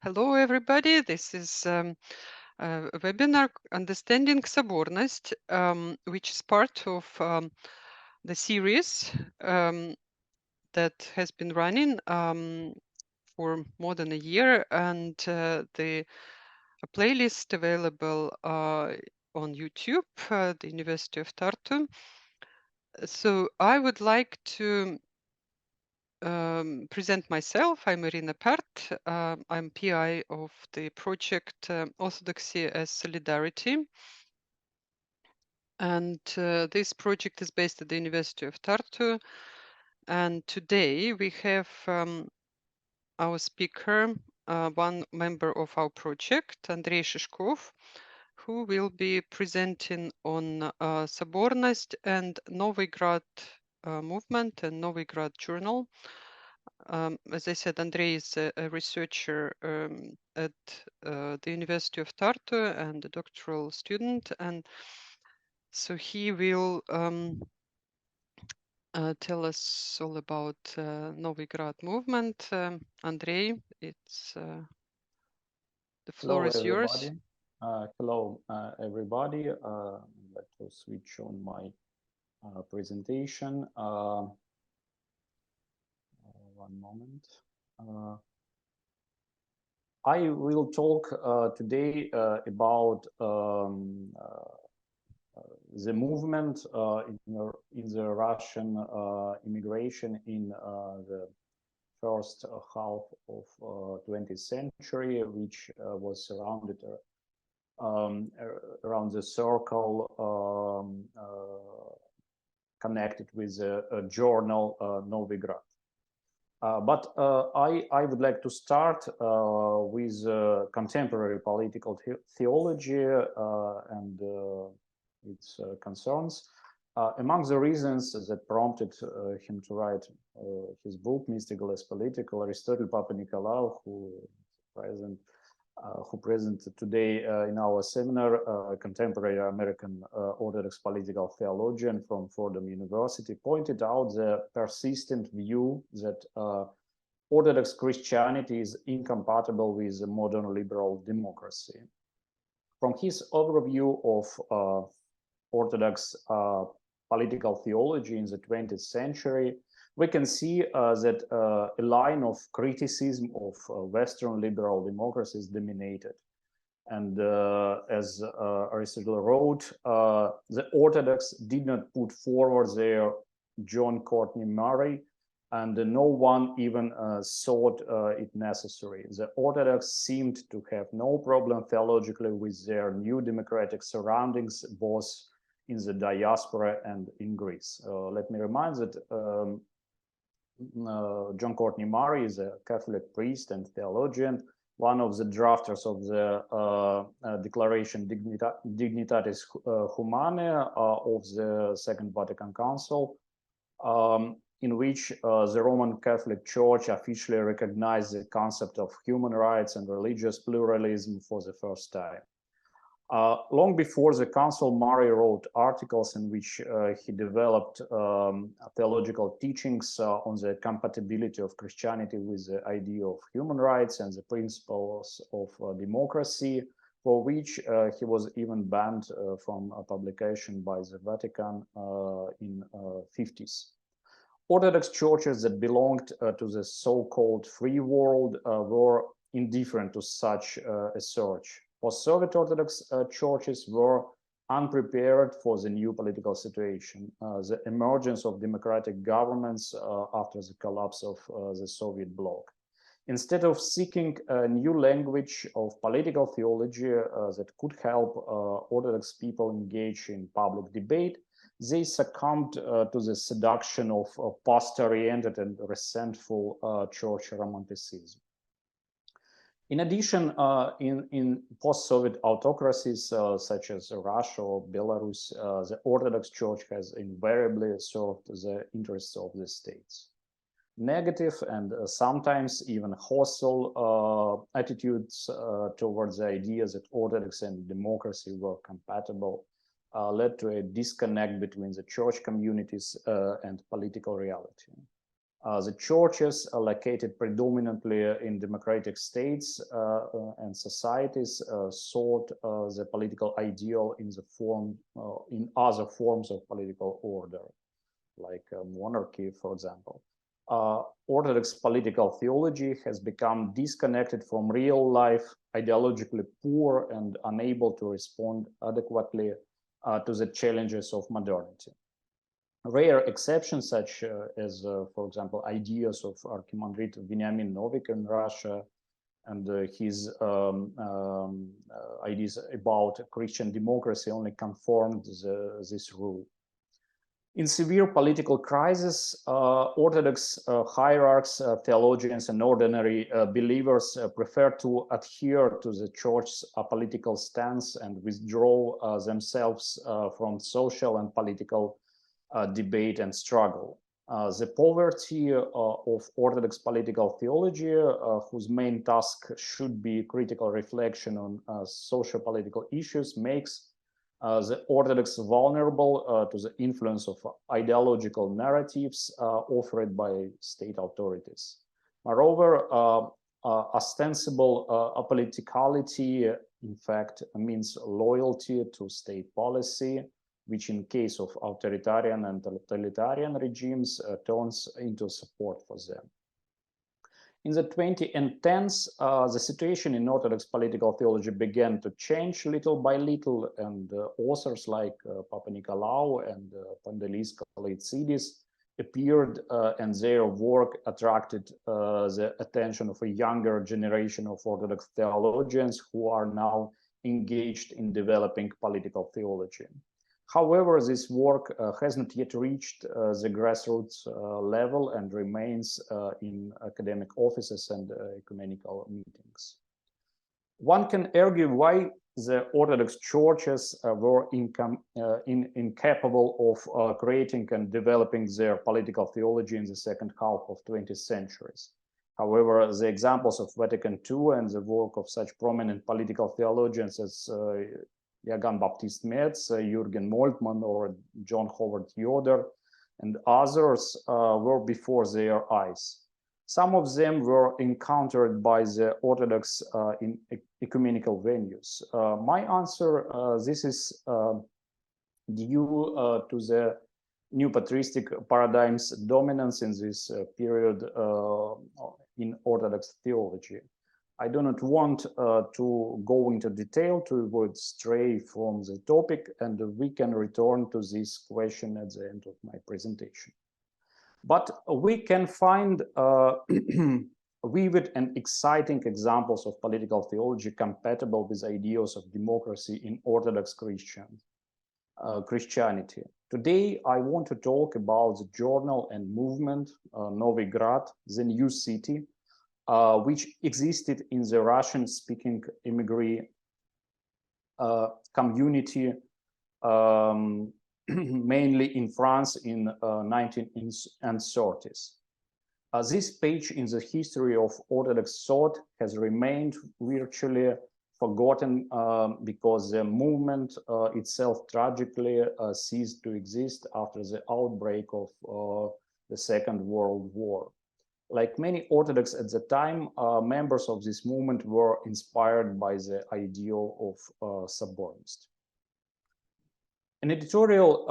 Hello, everybody. This is a webinar Understanding Sobornost, which is part of the series that has been running for more than a year, and the playlist available on YouTube, the University of Tartu. So I would like to present myself. I'm Irina Pert. I'm PI of the project Orthodoxy as Solidarity. And this project is based at the University of Tartu. And today we have our speaker, one member of our project, Andrey Shishkov, who will be presenting on Sobornost and Noviy Grad movement and Noviy Grad journal. As I said, Andrei is a researcher at the University of Tartu and a doctoral student. And so he will tell us all about Noviy Grad movement. Andrei, it's the floor Hello, is yours. everybody. Hello, everybody. I'd like to switch on my presentation. One moment. I will talk today about the movement in the Russian immigration in the first half of 20th century, which was surrounded around the circle connected with a journal Noviy Grad. But I would like to start with contemporary political theology and its concerns. Among the reasons that prompted him to write his book, Mystical as Political, Aristotle Papanikolaou, who present today in our seminar, contemporary American Orthodox political theologian from Fordham University, pointed out the persistent view that Orthodox Christianity is incompatible with modern liberal democracy. From his overview of Orthodox political theology in the 20th century, we can see that a line of criticism of Western liberal democracies dominated. And as Aristotle wrote, the Orthodox did not put forward their John Courtney Murray, and no one even thought it necessary. The Orthodox seemed to have no problem theologically with their new democratic surroundings, both in the diaspora and in Greece. Let me remind that John Courtney Murray is a Catholic priest and theologian, one of the drafters of the Declaration Dignitatis Humanae of the Second Vatican Council, in which the Roman Catholic Church officially recognized the concept of human rights and religious pluralism for the first time. Long before the council, Murray wrote articles in which he developed theological teachings on the compatibility of Christianity with the idea of human rights and the principles of democracy, for which he was even banned from publication by the Vatican in 50s. Orthodox churches that belonged to the so-called free world were indifferent to such a search. Post-Soviet Orthodox churches were unprepared for the new political situation, the emergence of democratic governments after the collapse of the Soviet bloc. Instead of seeking a new language of political theology that could help Orthodox people engage in public debate, they succumbed to the seduction of past-oriented and resentful church romanticism. In addition, in post-Soviet autocracies such as Russia or Belarus, the Orthodox Church has invariably served the interests of the states. Negative and sometimes even hostile attitudes towards the idea that Orthodox and democracy were compatible led to a disconnect between the church communities and political reality. The churches are located predominantly in democratic states and societies sought the political ideal in the form in other forms of political order, like monarchy, for example. Orthodox political theology has become disconnected from real life, ideologically poor, and unable to respond adequately to the challenges of modernity. Rare exceptions, such as, for example, ideas of Archimandrit Veniamin Novik in Russia and his ideas about Christian democracy, only confirmed this rule. In severe political crisis, Orthodox hierarchs, theologians, and ordinary believers prefer to adhere to the church's political stance and withdraw themselves from social and political debate and struggle. The poverty of Orthodox political theology, whose main task should be critical reflection on socio-political issues, makes the Orthodox vulnerable to the influence of ideological narratives offered by state authorities. Moreover, ostensible apoliticality, in fact, means loyalty to state policy, which in case of authoritarian and totalitarian regimes turns into support for them. In the 2010s, the situation in Orthodox political theology began to change little by little, and authors like Papa Nikolaou and Pandelis Kalaitsidis appeared, and their work attracted the attention of a younger generation of Orthodox theologians who are now engaged in developing political theology. However, this work has not yet reached the grassroots level and remains in academic offices and ecumenical meetings. One can argue why the Orthodox churches were incapable of creating and developing their political theology in the second half of 20th centuries. However, the examples of Vatican II and the work of such prominent political theologians as Johann Baptist Metz, Jürgen Moltmann, or John Howard Yoder, and others were before their eyes. Some of them were encountered by the Orthodox in ecumenical venues. My answer, this is due to the new patristic paradigm's dominance in this period in Orthodox theology. I do not want to go into detail to avoid stray from the topic, and we can return to this question at the end of my presentation. But we can find vivid and exciting examples of political theology compatible with ideas of democracy in Orthodox Christianity. Today, I want to talk about the journal and movement Noviy Grad, the new city, which existed in the Russian-speaking émigré community, mainly in France in 1930s. This page in the history of Orthodox thought has remained virtually forgotten because the movement itself tragically ceased to exist after the outbreak of the Second World War. Like many Orthodox at the time, members of this movement were inspired by the ideal of Sobornost. An editorial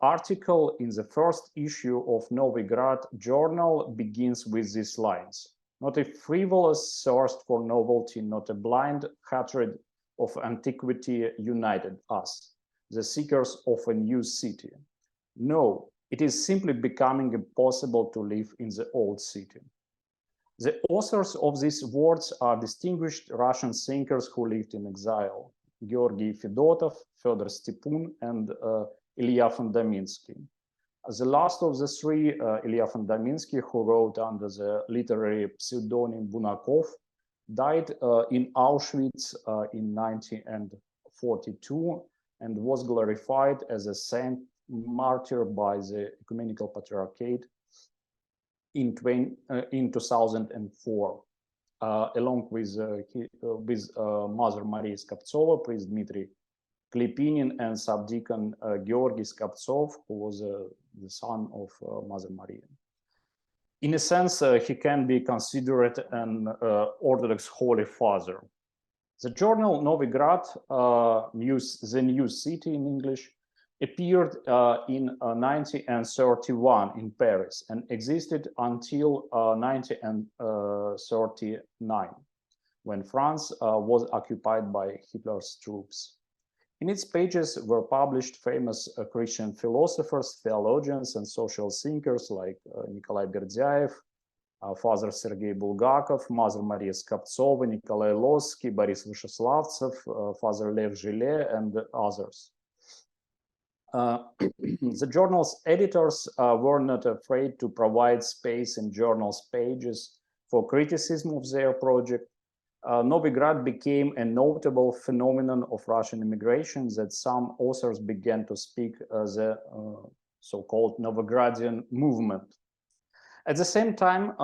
article in the first issue of Noviy Grad journal begins with these lines: "Not a frivolous thirst for novelty, not a blind hatred of antiquity united us, the seekers of a new city. No, it is simply becoming impossible to live in the old city." The authors of these words are distinguished Russian thinkers who lived in exile: George Fedotov, Fyodor Stepun, and Ilya Fondaminsky. The last of the three, Ilya Fondaminsky, who wrote under the literary pseudonym Bulgakov, died in Auschwitz in 1942 and was glorified as a saint martyr by the Ecumenical Patriarchate in 2004, along with Mother Maria Skobtsova, Priest Dmitry Klepinin, and Subdeacon Georgy Skobtsov, who was the son of Mother Maria. In a sense, he can be considered an Orthodox Holy Father. The journal Noviy Grad, the New City in English, appeared in 1931 in Paris and existed until 1939, when France was occupied by Hitler's troops. In its pages were published famous Christian philosophers, theologians, and social thinkers like Nikolai Berdyaev, Father Sergius Bulgakov, Mother Maria Skobtsova, Nikolai Lossky, Boris Vysheslavtsev, Father Lev Gillet, and others. The journal's editors were not afraid to provide space in journal's pages for criticism of their project. Noviy Grad became a notable phenomenon of Russian immigration that some authors began to speak as a so-called Novigradian movement. At the same time,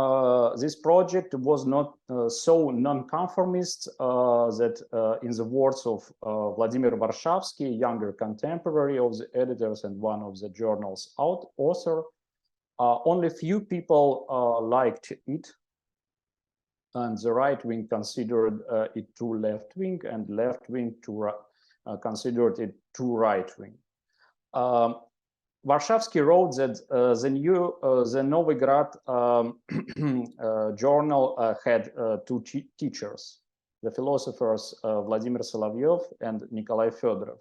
this project was not so non-conformist that, in the words of Vladimir Varshavsky, younger contemporary of the editors and one of the journal's author, only few people liked it, and the right wing considered it too left wing, and left wing considered it too right wing. Varshavsky wrote that the Noviy Grad journal had two teachers, the philosophers Vladimir Solovyov and Nikolai Fedotov.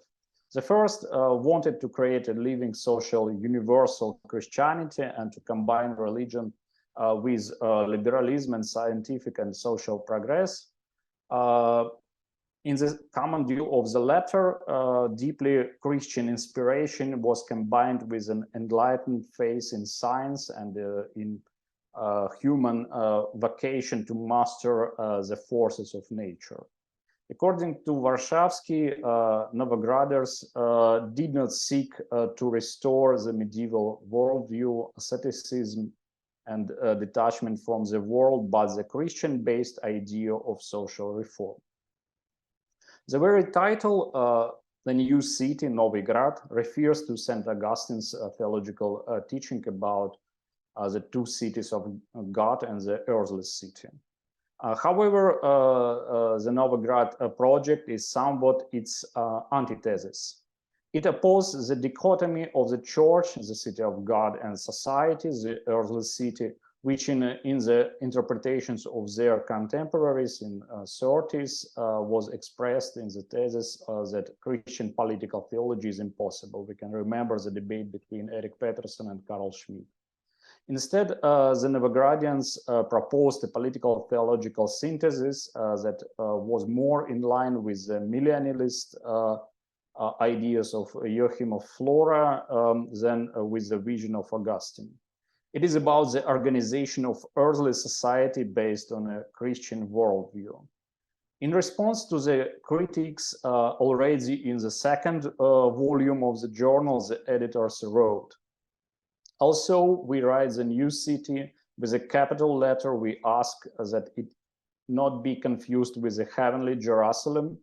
The first wanted to create a living social universal Christianity and to combine religion with liberalism and scientific and social progress. In the common view of the latter, deeply Christian inspiration was combined with an enlightened faith in science and in human vocation to master the forces of nature. According to Varshavsky, Novigraders did not seek to restore the medieval worldview, asceticism, and detachment from the world, but the Christian-based idea of social reform. The very title, The New City, Noviy Grad, refers to St. Augustine's theological teaching about the two cities of God and the earthly city. However, the Noviy Grad project is somewhat its antithesis. It opposes the dichotomy of the church, the city of God, and society, the earthly city, which in the interpretations of their contemporaries in 30s was expressed in the thesis that Christian political theology is impossible. We can remember the debate between Erik Peterson and Carl Schmitt. Instead, the Novigradians proposed a political theological synthesis that was more in line with the millennialist ideas of Joachim of Flora than with the vision of Augustine. It is about the organization of earthly society based on a Christian worldview. In response to the critics, already in the second volume of the journal, the editors wrote, "Also, we write the New City with a capital letter. We ask that it not be confused with the heavenly Jerusalem.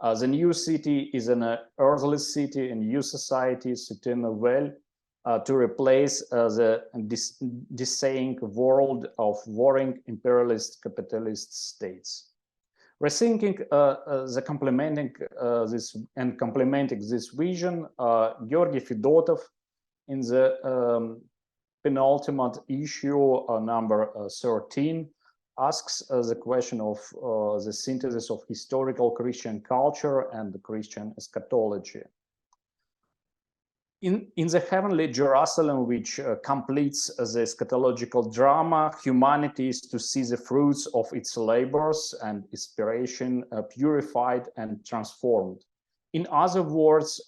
The New City is an earthly city, a new society, cité nouvelle, to replace the decaying world of warring imperialist capitalist states." Rethinking complementing this vision, George Fedotov, in the penultimate issue, number 13, asks the question of the synthesis of historical Christian culture and the Christian eschatology. In the heavenly Jerusalem, which completes the eschatological drama, humanity is to see the fruits of its labors and inspiration purified and transformed. In other words,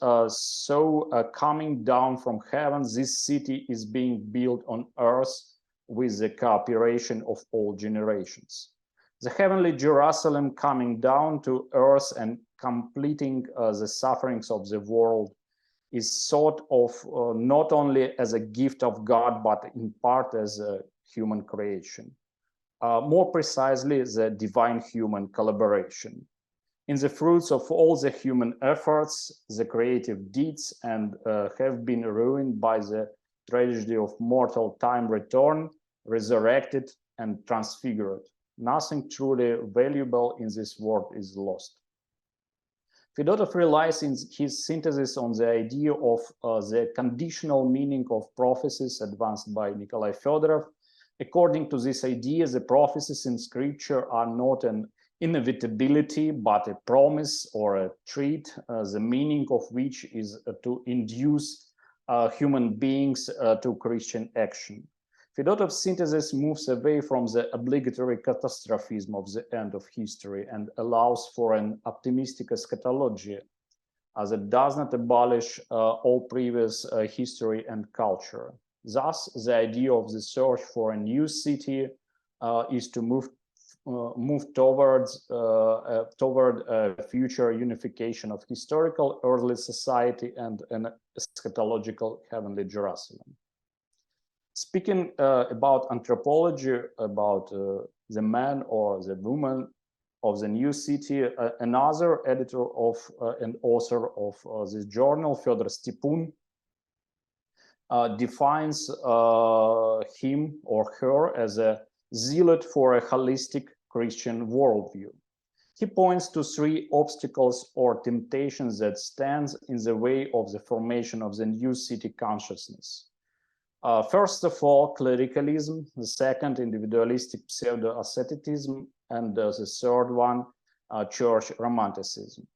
coming down from heaven, this city is being built on earth with the cooperation of all generations. The heavenly Jerusalem coming down to earth and completing the sufferings of the world is thought of not only as a gift of God, but in part as a human creation. More precisely, the divine-human collaboration. In the fruits of all the human efforts, the creative deeds, and have been ruined by the tragedy of mortal time return, resurrected, and transfigured. Nothing truly valuable in this world is lost. Fedotov relies in his synthesis on the idea of the conditional meaning of prophecies advanced by Nikolai Fedorov. According to this idea, the prophecies in scripture are not an inevitability, but a promise or a treat, the meaning of which is to induce human beings to Christian action. Fedotov's synthesis moves away from the obligatory catastrophism of the end of history and allows for an optimistic eschatology that does not abolish all previous history and culture. Thus, the idea of the search for a new city is to move toward a future unification of historical earthly society and an eschatological heavenly Jerusalem. Speaking about anthropology, about the man or the woman of the new city, another editor of and author of this journal, Fyodor Stepun, defines him or her as a zealot for a holistic Christian worldview. He points to three obstacles or temptations that stand in the way of the formation of the new city consciousness. First of all, clericalism, the second, individualistic pseudo-asceticism, and the third one, church romanticism.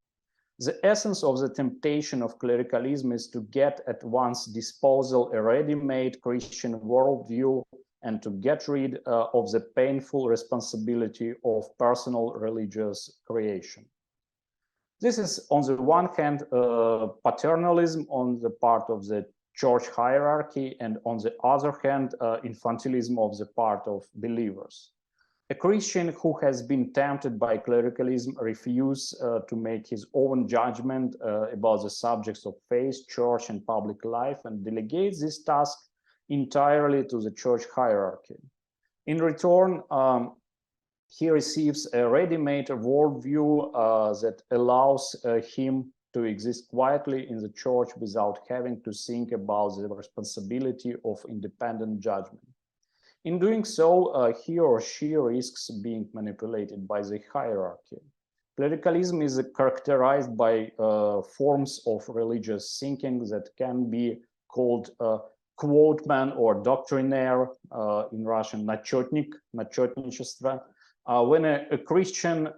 The essence of the temptation of clericalism is to get at one's disposal a ready-made Christian worldview and to get rid of the painful responsibility of personal religious creation. This is, on the one hand, paternalism on the part of the church hierarchy, and on the other hand, infantilism of the part of believers. A Christian who has been tempted by clericalism refuses to make his own judgment about the subjects of faith, church, and public life, and delegates this task entirely to the church hierarchy. In return, he receives a ready-made worldview that allows him to exist quietly in the church without having to think about the responsibility of independent judgment. In doing so, he or she risks being manipulated by the hierarchy. Clericalism is characterized by forms of religious thinking that can be called quoteman or doctrinaire, in Russian, начетничество. When a Christian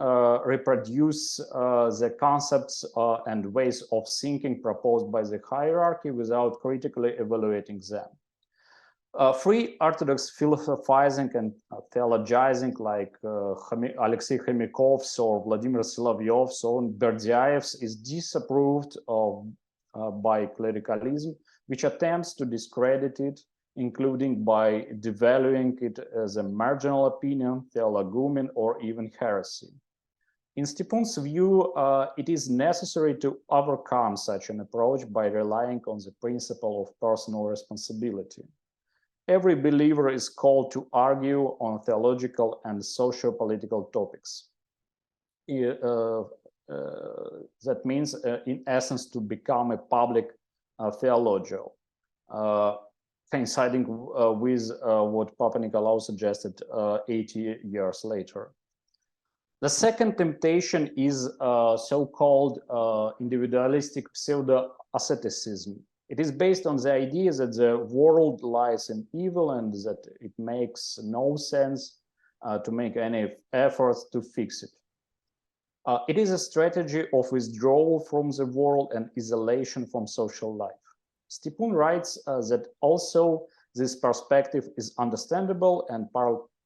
reproduces the concepts and ways of thinking proposed by the hierarchy without critically evaluating them. Free Orthodox philosophizing and theologizing like Alexei Khomyakov's or Vladimir Solovyov's or Berdyaev's is disapproved of by clericalism, which attempts to discredit it, including by devaluing it as a marginal opinion, theologumen, or even heresy. In Stepun's view, it is necessary to overcome such an approach by relying on the principle of personal responsibility. Every believer is called to argue on theological and socio-political topics. That means, in essence, to become a public theologian, coinciding with what Papa Nikolaou suggested 80 years later. The second temptation is so-called individualistic pseudo-asceticism. It is based on the idea that the world lies in evil and that it makes no sense to make any efforts to fix it. It is a strategy of withdrawal from the world and isolation from social life. Stepun writes that also this perspective is understandable and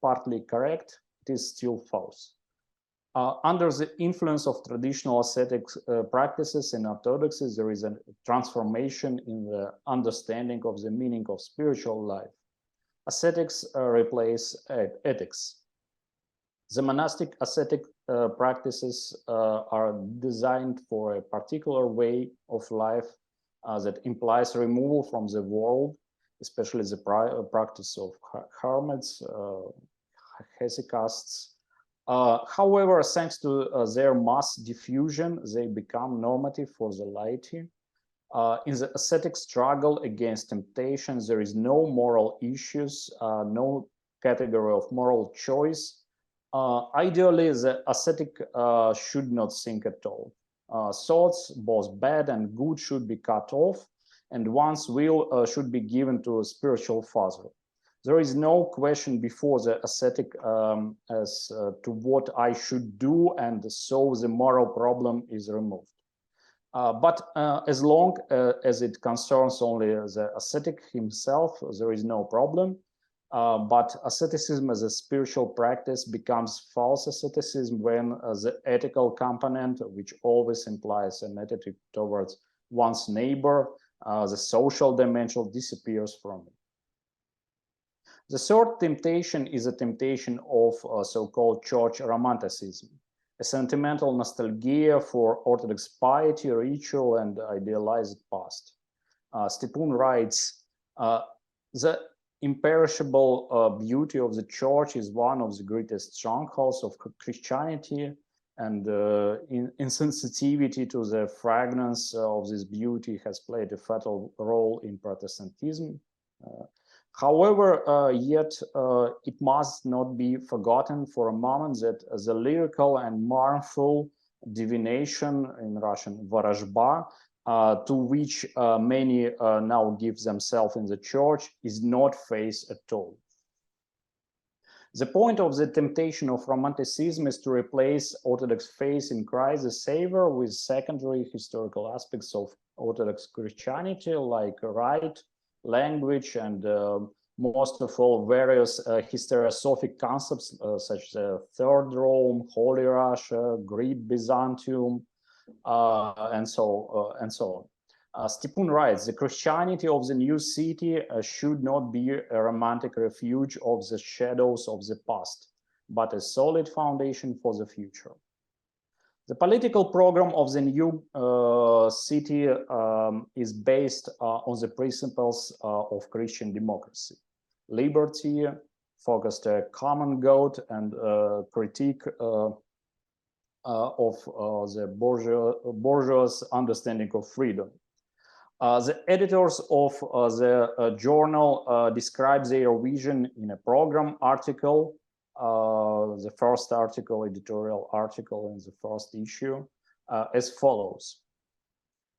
partly correct, it is still false. Under the influence of traditional ascetic practices in Orthodoxy, there is a transformation in the understanding of the meaning of spiritual life. Ascetics replace ethics. The monastic ascetic practices are designed for a particular way of life that implies removal from the world, especially the practice of hermits, hesychasts. However, thanks to their mass diffusion, they become normative for the laity. In the ascetic struggle against temptation, there is no moral issues, no category of moral choice. Ideally, the ascetic should not think at all. Thoughts, both bad and good, should be cut off, and one's will should be given to a spiritual father. There is no question before the ascetic as to what I should do, and so the moral problem is removed. But as long as it concerns only the ascetic himself, there is no problem. But asceticism as a spiritual practice becomes false asceticism when the ethical component, which always implies an attitude towards one's neighbor, the social dimension, disappears from it. The third temptation is a temptation of so-called church romanticism, a sentimental nostalgia for Orthodox piety, ritual, and idealized past. Stepun writes, the imperishable beauty of the church is one of the greatest strongholds of Christianity, and insensitivity to the fragrance of this beauty has played a fatal role in Protestantism. However, yet it must not be forgotten for a moment that the lyrical and mournful divination, in Russian vorozhba, to which many now give themselves in the church, is not faith at all. The point of the temptation of romanticism is to replace Orthodox faith in Christ the Savior with secondary historical aspects of Orthodox Christianity, like rite, language, and most of all various historiosophic concepts such as Third Rome, Holy Russia, Greek Byzantium, and so on. Stepun writes, the Christianity of the new city should not be a romantic refuge of the shadows of the past, but a solid foundation for the future. The political program of the new city is based on the principles of Christian democracy: liberty, focused a common good, and critique of the bourgeois understanding of freedom. The editors of the journal describe their vision in a program article, the first article, editorial article in the first issue, as follows.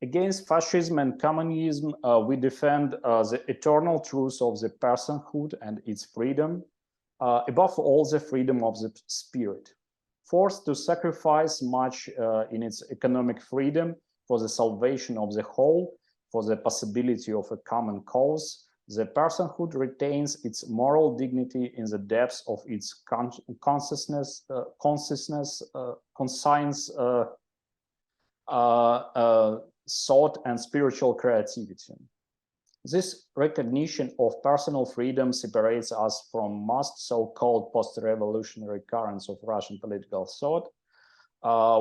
Against fascism and communism, we defend the eternal truth of the personhood and its freedom, above all the freedom of the spirit. Forced to sacrifice much in its economic freedom for the salvation of the whole, for the possibility of a common cause, the personhood retains its moral dignity in the depths of its consciousness, conscience, thought, and spiritual creativity. This recognition of personal freedom separates us from most so-called post-revolutionary currents of Russian political thought,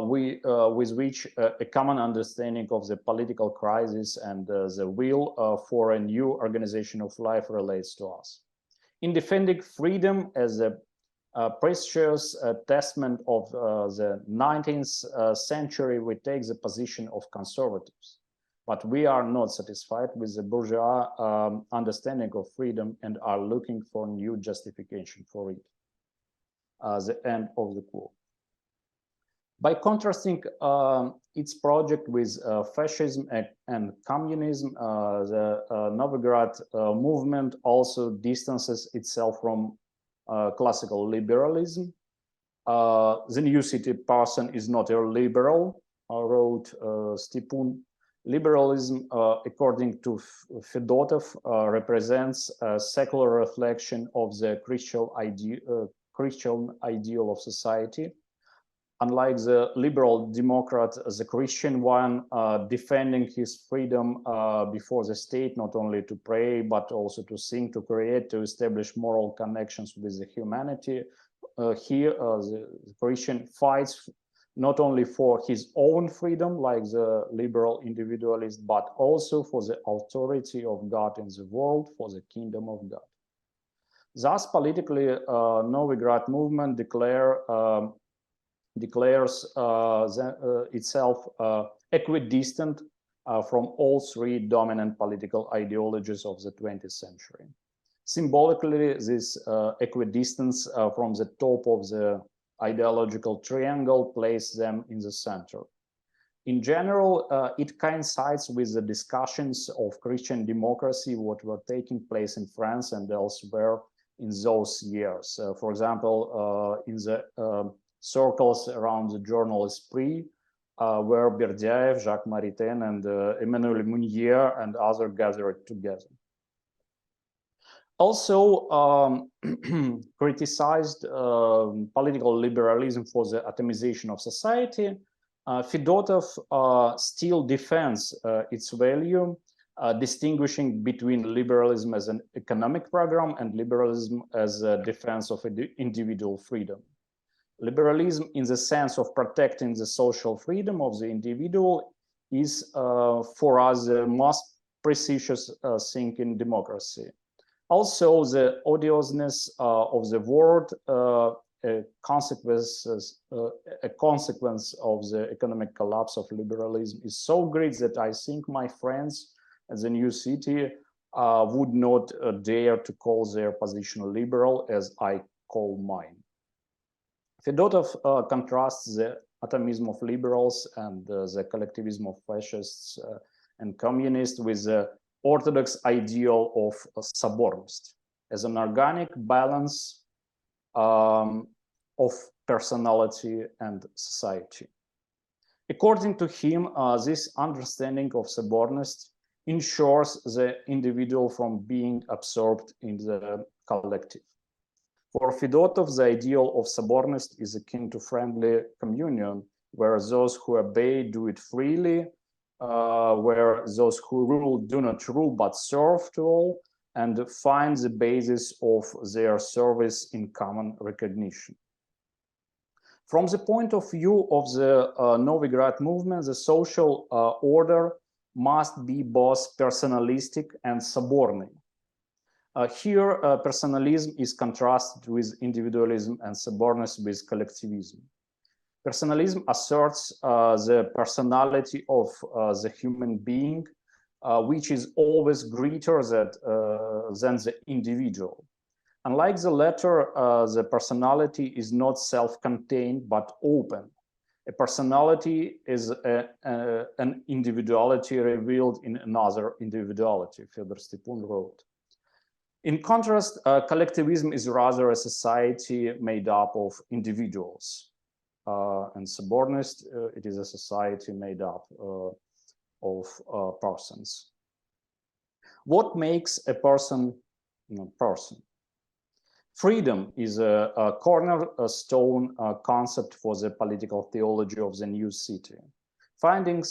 with which a common understanding of the political crisis and the will for a new organization of life relates to us. In defending freedom as a precious testament of the 19th century, we take the position of conservatives. But we are not satisfied with the bourgeois understanding of freedom and are looking for new justification for it. The end of the quote. By contrasting its project with fascism and communism, the Noviy Grad movement also distances itself from classical liberalism. The new city person is not a liberal, wrote Stepun. Liberalism, according to Fedotov, represents a secular reflection of the Christian ideal of society. Unlike the liberal democrat, the Christian one, defending his freedom before the state, not only to pray, but also to think, to create, to establish moral connections with the humanity. Here, the Christian fights not only for his own freedom, like the liberal individualist, but also for the authority of God in the world, for the kingdom of God. Thus, politically, Noviy Grad movement declares itself equidistant from all three dominant political ideologies of the 20th century. Symbolically, this equidistance from the top of the ideological triangle places them in the center. In general, it coincides with the discussions of Christian democracy, what were taking place in France and elsewhere in those years. For example, in the circles around the journal Esprit, where Berdyaev, Jacques Maritain, and Emmanuel Mounier and others gathered together. Also criticized political liberalism for the atomization of society. Fedotov still defends its value, distinguishing between liberalism as an economic program and liberalism as a defense of individual freedom. Liberalism, in the sense of protecting the social freedom of the individual, is for us the most precious thing in democracy. Also, the odiousness of the word, a consequence of the economic collapse of liberalism, is so great that I think my friends at the new city would not dare to call their position liberal as I call mine. Fedotov contrasts the atomism of liberals and the collectivism of fascists and communists with the Orthodox ideal of Sobornost as an organic balance of personality and society. According to him, this understanding of Sobornost ensures the individual from being absorbed in the collective. For Fedotov, the ideal of Sobornost is akin to friendly communion, where those who obey do it freely, where those who rule do not rule but serve to all, and find the basis of their service in common recognition. From the point of view of the Noviy Grad movement, the social order must be both personalistic and soborny. Here, personalism is contrasted with individualism and sobornost with collectivism. Personalism asserts the personality of the human being, which is always greater than the individual. Unlike the latter, the personality is not self-contained but open. A personality is an individuality revealed in another individuality, Fyodor Stepun wrote. In contrast, collectivism is rather a society made up of individuals. And Sobornost, it is a society made up of persons. What makes a person person? Freedom is a cornerstone concept for the political theology of the new city. Finding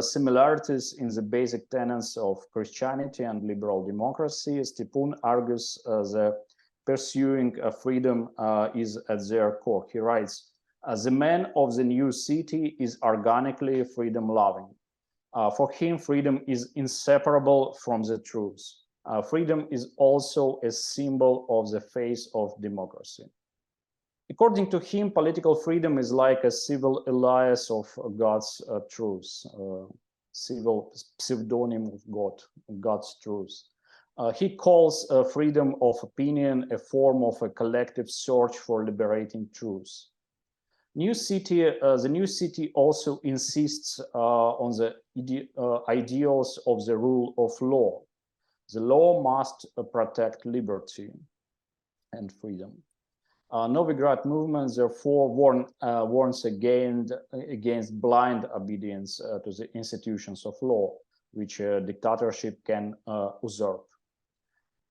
similarities in the basic tenets of Christianity and liberal democracy, Stepun argues that pursuing freedom is at their core. He writes, the man of the new city is organically freedom-loving. For him, freedom is inseparable from the truth. Freedom is also a symbol of the face of democracy. According to him, political freedom is like a civil alias of God's truth, civil pseudonym of God, God's truth. He calls freedom of opinion a form of a collective search for liberating truth. The new city also insists on the ideals of the rule of law. The law must protect liberty and freedom. Noviy Grad movement therefore warns against blind obedience to the institutions of law, which a dictatorship can usurp.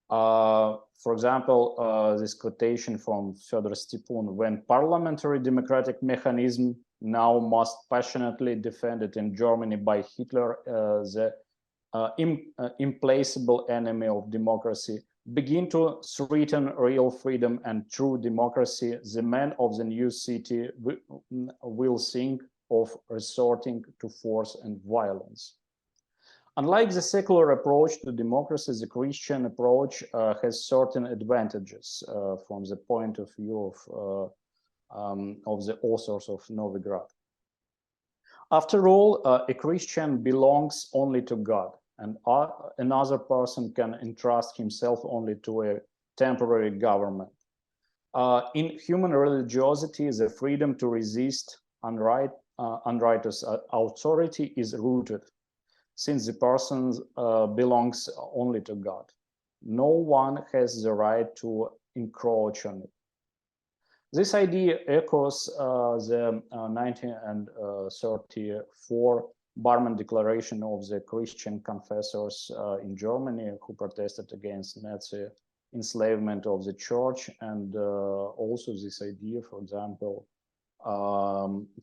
For example, this quotation from Fyodor Stepun: when parliamentary democratic mechanism now most passionately defended in Germany by Hitler, the implacable enemy of democracy, begin to threaten real freedom and true democracy, the men of the new city will think of resorting to force and violence. Unlike the secular approach to democracy, the Christian approach has certain advantages from the point of view of the authors of Noviy Grad. After all, a Christian belongs only to God. and another person can entrust himself only to a temporary government. In human religiosity, the freedom to resist unrighteous authority is rooted, since the person belongs only to God. No one has the right to encroach on it. This idea echoes the 1934 Barmen Declaration of the Christian confessors in Germany who protested against Nazi enslavement of the church, and also this idea, for example,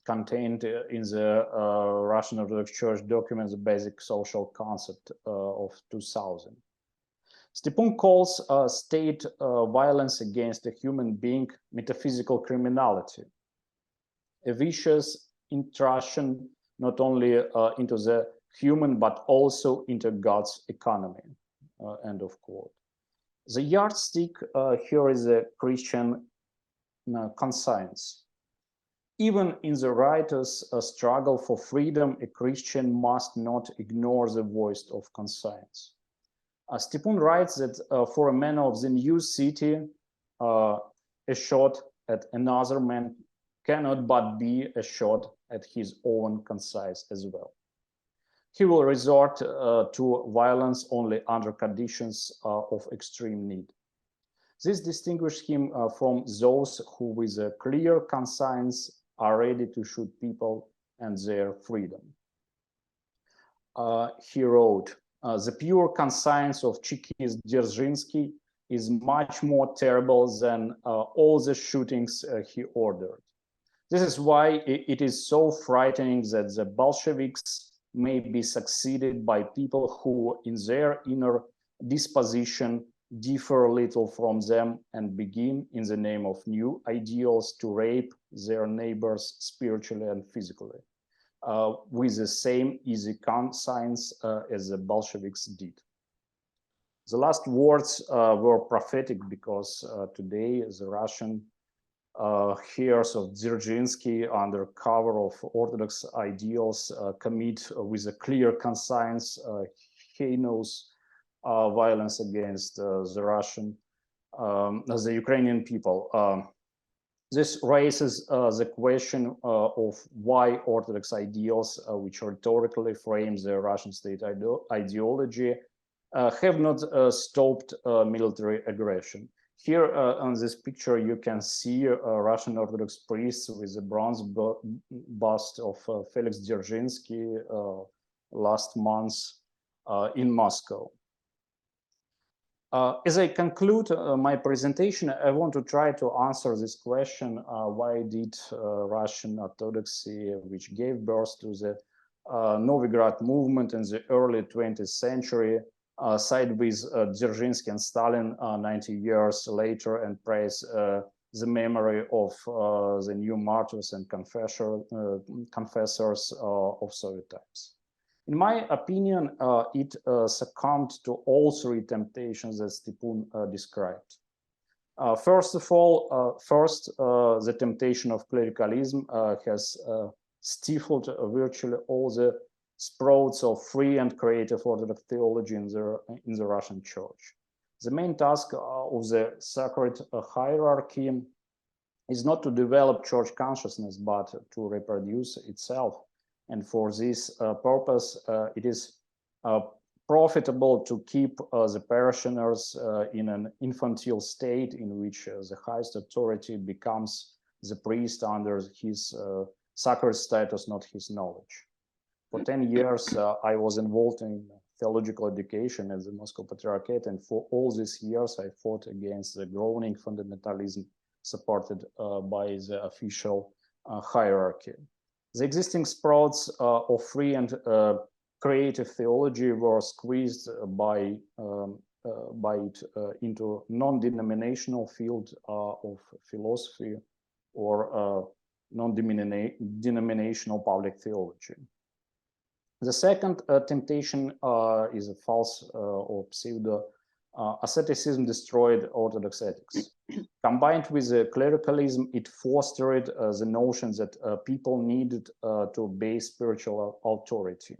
contained in the Russian Orthodox Church document, the basic social concept of 2000. Stepun calls state violence against a human being metaphysical criminality, a vicious intrusion not only into the human but also into God's economy. End of quote. The yardstick here is a Christian conscience. Even in the writer's struggle for freedom, a Christian must not ignore the voice of conscience. Stepun writes that for a man of the new city, a shot at another man cannot but be a shot at his own conscience as well. He will resort to violence only under conditions of extreme need. This distinguishes him from those who, with a clear conscience, are ready to shoot people and their freedom. He wrote, the pure conscience of Chekist Dzerzhinsky is much more terrible than all the shootings he ordered. This is why it is so frightening that the Bolsheviks may be succeeded by people who, in their inner disposition, differ little from them and begin, in the name of new ideals, to rape their neighbors spiritually and physically, with the same easy conscience as the Bolsheviks did. The last words were prophetic because today the Russian heirs of Dzerzhinsky, under cover of Orthodox ideals, commit with a clear conscience heinous violence against the Ukrainian people. This raises the question of why Orthodox ideals, which rhetorically frame the Russian state ideology, have not stopped military aggression. Here on this picture, you can see a Russian Orthodox priest with a bronze bust of Felix Dzerzhinsky last month in Moscow. As I conclude my presentation, I want to try to answer this question: why did Russian Orthodoxy, which gave birth to the Noviy Grad movement in the early 20th century, side with Dzerzhinsky and Stalin 90 years later and praise the memory of the new martyrs and confessors of Soviet times? In my opinion, it succumbed to all three temptations that Stepun described. First of all, the temptation of clericalism has stifled virtually all the sprouts of free and creative Orthodox theology in the Russian Church. The main task of the sacred hierarchy is not to develop church consciousness, but to reproduce itself. And for this purpose, it is profitable to keep the parishioners in an infantile state in which the highest authority becomes the priest under his sacred status, not his knowledge. For 10 years, I was involved in theological education at the Moscow Patriarchate, and for all these years, I fought against the growing fundamentalism supported by the official hierarchy. The existing sprouts of free and creative theology were squeezed by it into non-denominational field of philosophy or non-denominational public theology. The second temptation is a false or pseudo asceticism destroyed Orthodox ethics. Combined with clericalism, it fostered the notion that people needed to obey spiritual authority.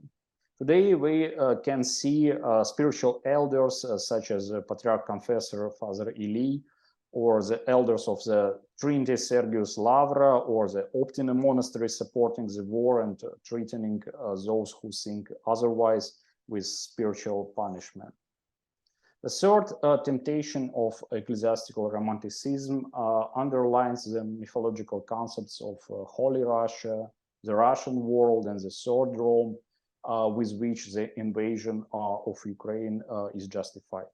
Today, we can see spiritual elders such as Patriarch Confessor Father Ilya, or the elders of the Trinity Sergius Lavra, or the Optina monastery supporting the war and threatening those who think otherwise with spiritual punishment. The third temptation of ecclesiastical romanticism underlines the mythological concepts of Holy Russia, the Russian world, and the Third Rome, with which the invasion of Ukraine is justified.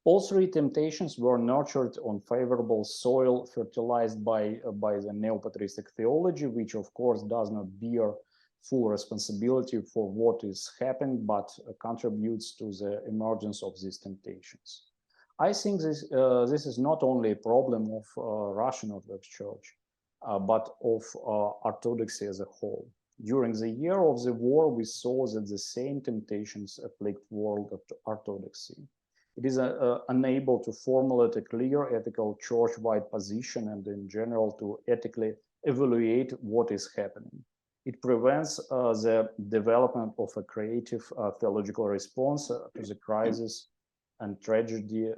All three temptations were nurtured on favorable soil fertilized by the neo-patristic theology, which of course does not bear full responsibility for what is happening, but contributes to the emergence of these temptations. I think this is not only a problem of Russian Orthodox Church, but of Orthodoxy as a whole. During the year of the war, we saw that the same temptations plagued world of Orthodoxy. It is unable to formulate a clear ethical church-wide position and in general to ethically evaluate what is happening. It prevents the development of a creative theological response to the crisis and tragedy.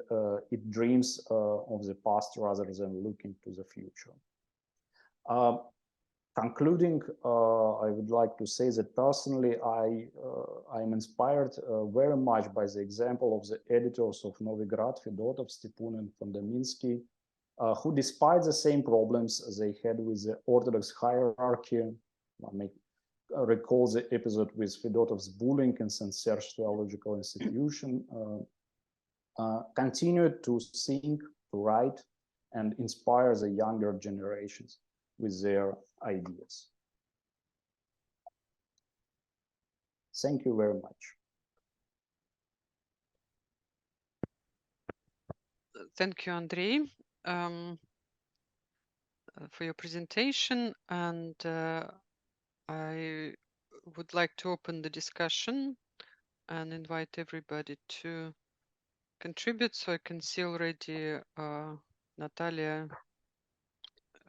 It dreams of the past rather than looking to the future. Concluding, I would like to say that personally, I am inspired very much by the example of the editors of Noviy Grad, Fedotov, Stepun, and Fondaminsky, who, despite the same problems they had with the Orthodox hierarchy, I may recall the episode with Fedotov's bullying in St. Serge Theological Institution, continued to think, to write, and inspire the younger generations with their ideas. Thank you very much. Thank you, Andrei, for your presentation. And I would like to open the discussion and invite everybody to contribute. So I can see already Natalia,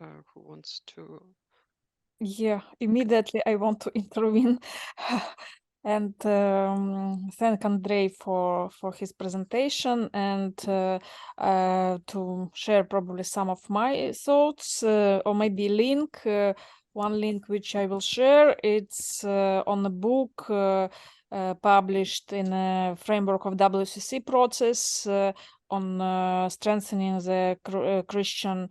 who wants to. Yeah, immediately I want to intervene and thank Andrei for his presentation and to share probably some of my thoughts or maybe link. One link which I will share, it's on a book published in a framework of WCC process on strengthening the Christian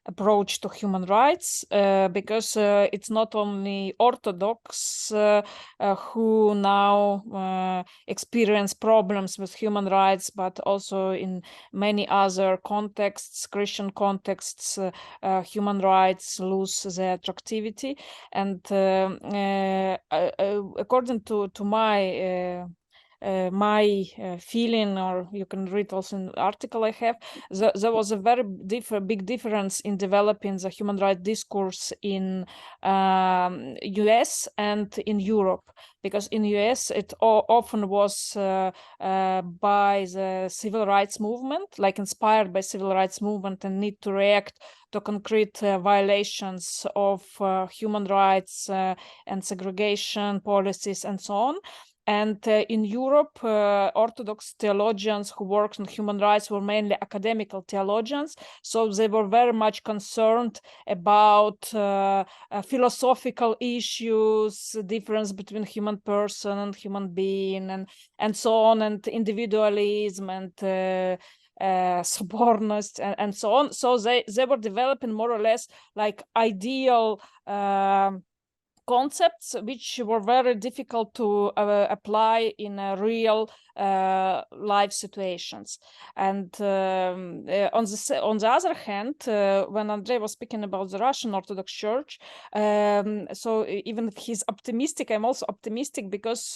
approach to human rights, because it's not only Orthodox who now experience problems with human rights, but also in many other contexts, Christian contexts, human rights lose their attractivity. And according to my feeling, or you can read also in the article I have, there was a very big difference in developing the human rights discourse in US and in Europe, because in US it often was by the civil rights movement, like inspired by civil rights movement and need to react to concrete violations of human rights and segregation policies and so on. And in Europe, Orthodox theologians who worked on human rights were mainly academical theologians. So they were very much concerned about philosophical issues, the difference between human person and human being, and so on, and individualism and Sobornost and so on. So they were developing more or less like ideal concepts which were very difficult to apply in real life situations. And on the other hand, when Andrei was speaking about the Russian Orthodox Church, so even if he's optimistic, I'm also optimistic, because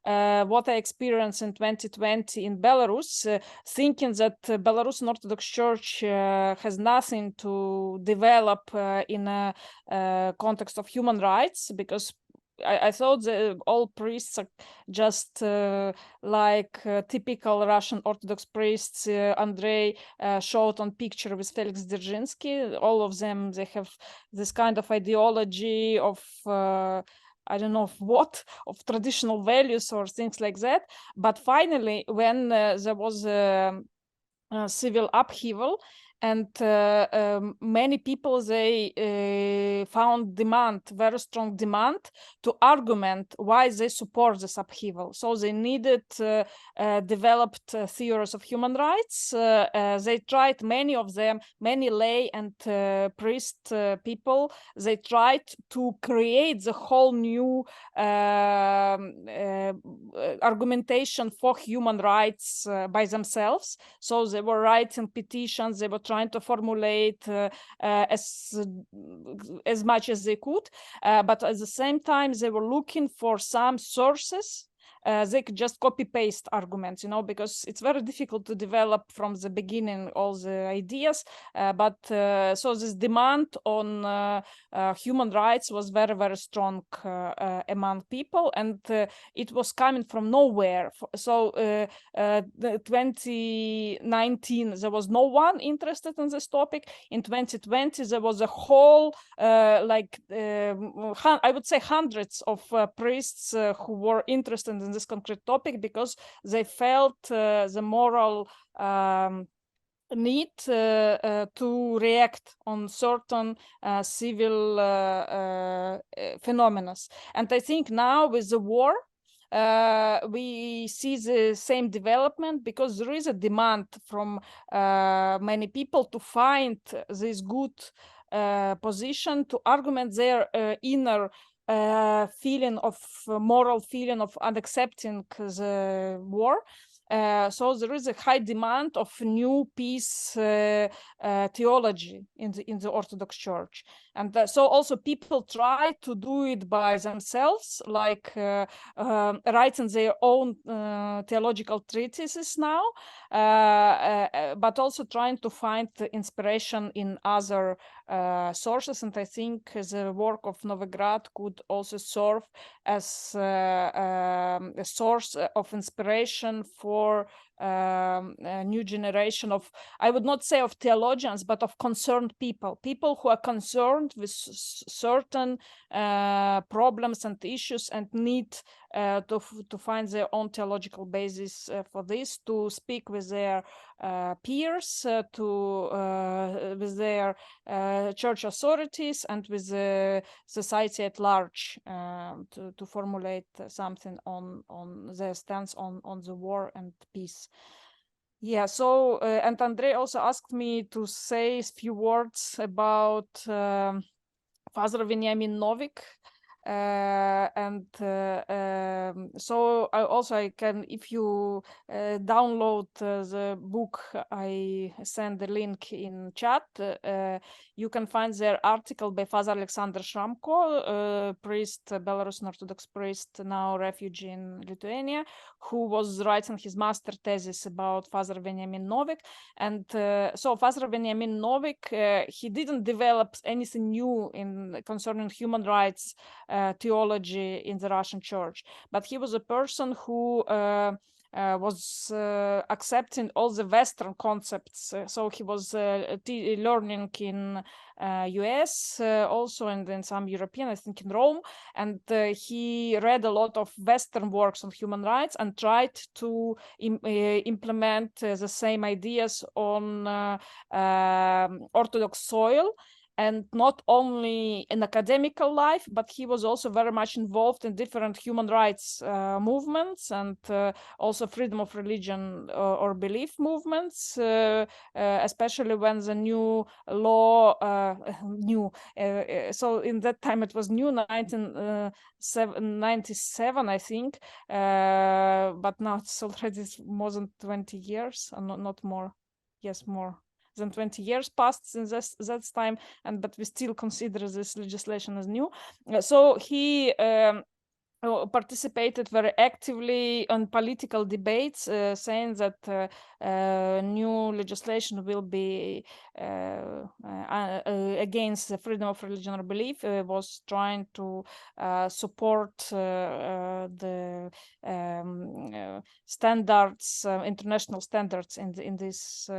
what I experienced in 2020 in Belarus, thinking that Belarusian Orthodox Church has nothing to develop in a context of human rights, because I thought that all priests are just like typical Russian Orthodox priests. Andrei showed on picture with Felix Dzerzhinsky. All of them, they have this kind of ideology of I don't know of what, of traditional values or things like that. But finally, when there was civil upheaval, and many people, they found very strong demand to argument why they support this upheaval. So they needed developed theories of human rights. They tried, many of them, many lay and priest people, they tried to create the whole new argumentation for human rights by themselves. So they were writing petitions, they were trying to formulate as much as they could, but at the same time they were looking for some sources. They could just copy-paste arguments, because it's very difficult to develop from the beginning all the ideas. So this demand on human rights was very, very strong among people, and it was coming from nowhere. So 2019, there was no one interested in this topic. In 2020, there was a whole, I would say hundreds of priests who were interested in this concrete topic, because they felt the moral need to react on certain civil phenomena. And I think now with the war, we see the same development, because there is a demand from many people to find this good position to argument their inner moral feeling of unaccepting the war. So there is a high demand of new peace theology in the Orthodox Church, and so also people try to do it by themselves, like writing their own theological treatises now, but also trying to find inspiration in other sources. And I think the work of Noviy Grad could also serve as a source of inspiration for a new generation of, I would not say of theologians, but of concerned people who are concerned with certain problems and issues, and need to find their own theological basis for this, to speak with their peers, with their church authorities, and with the society at large, to formulate something on their stance on the war and peace. Yeah, so and Andrei also asked me to say a few words about Father Veniamin Novik. So I can, if you download the book, I send the link in chat. You can find their article by Father Alexander Shramko, priest, Belarusian Orthodox priest, now refugee in Lithuania, who was writing his master thesis about Father Veniamin Novik. And so Father Veniamin Novik, he didn't develop anything new concerning human rights theology in the Russian Church, but he was a person who was accepting all the Western concepts. So he was learning in US also, and then some European, I think in Rome, and he read a lot of Western works on human rights and tried to implement the same ideas on Orthodox soil. And not only in academical life, but he was also very much involved in different human rights movements, and also freedom of religion or belief movements, especially when the new law, so in that time it was new, 1997, I think, but now it's already more than 20 years, not more, yes, more than 20 years passed since that time, but we still consider this legislation as new. So he participated very actively on political debates, saying that new legislation will be against the freedom of religion or belief, was trying to support the standards, international standards in this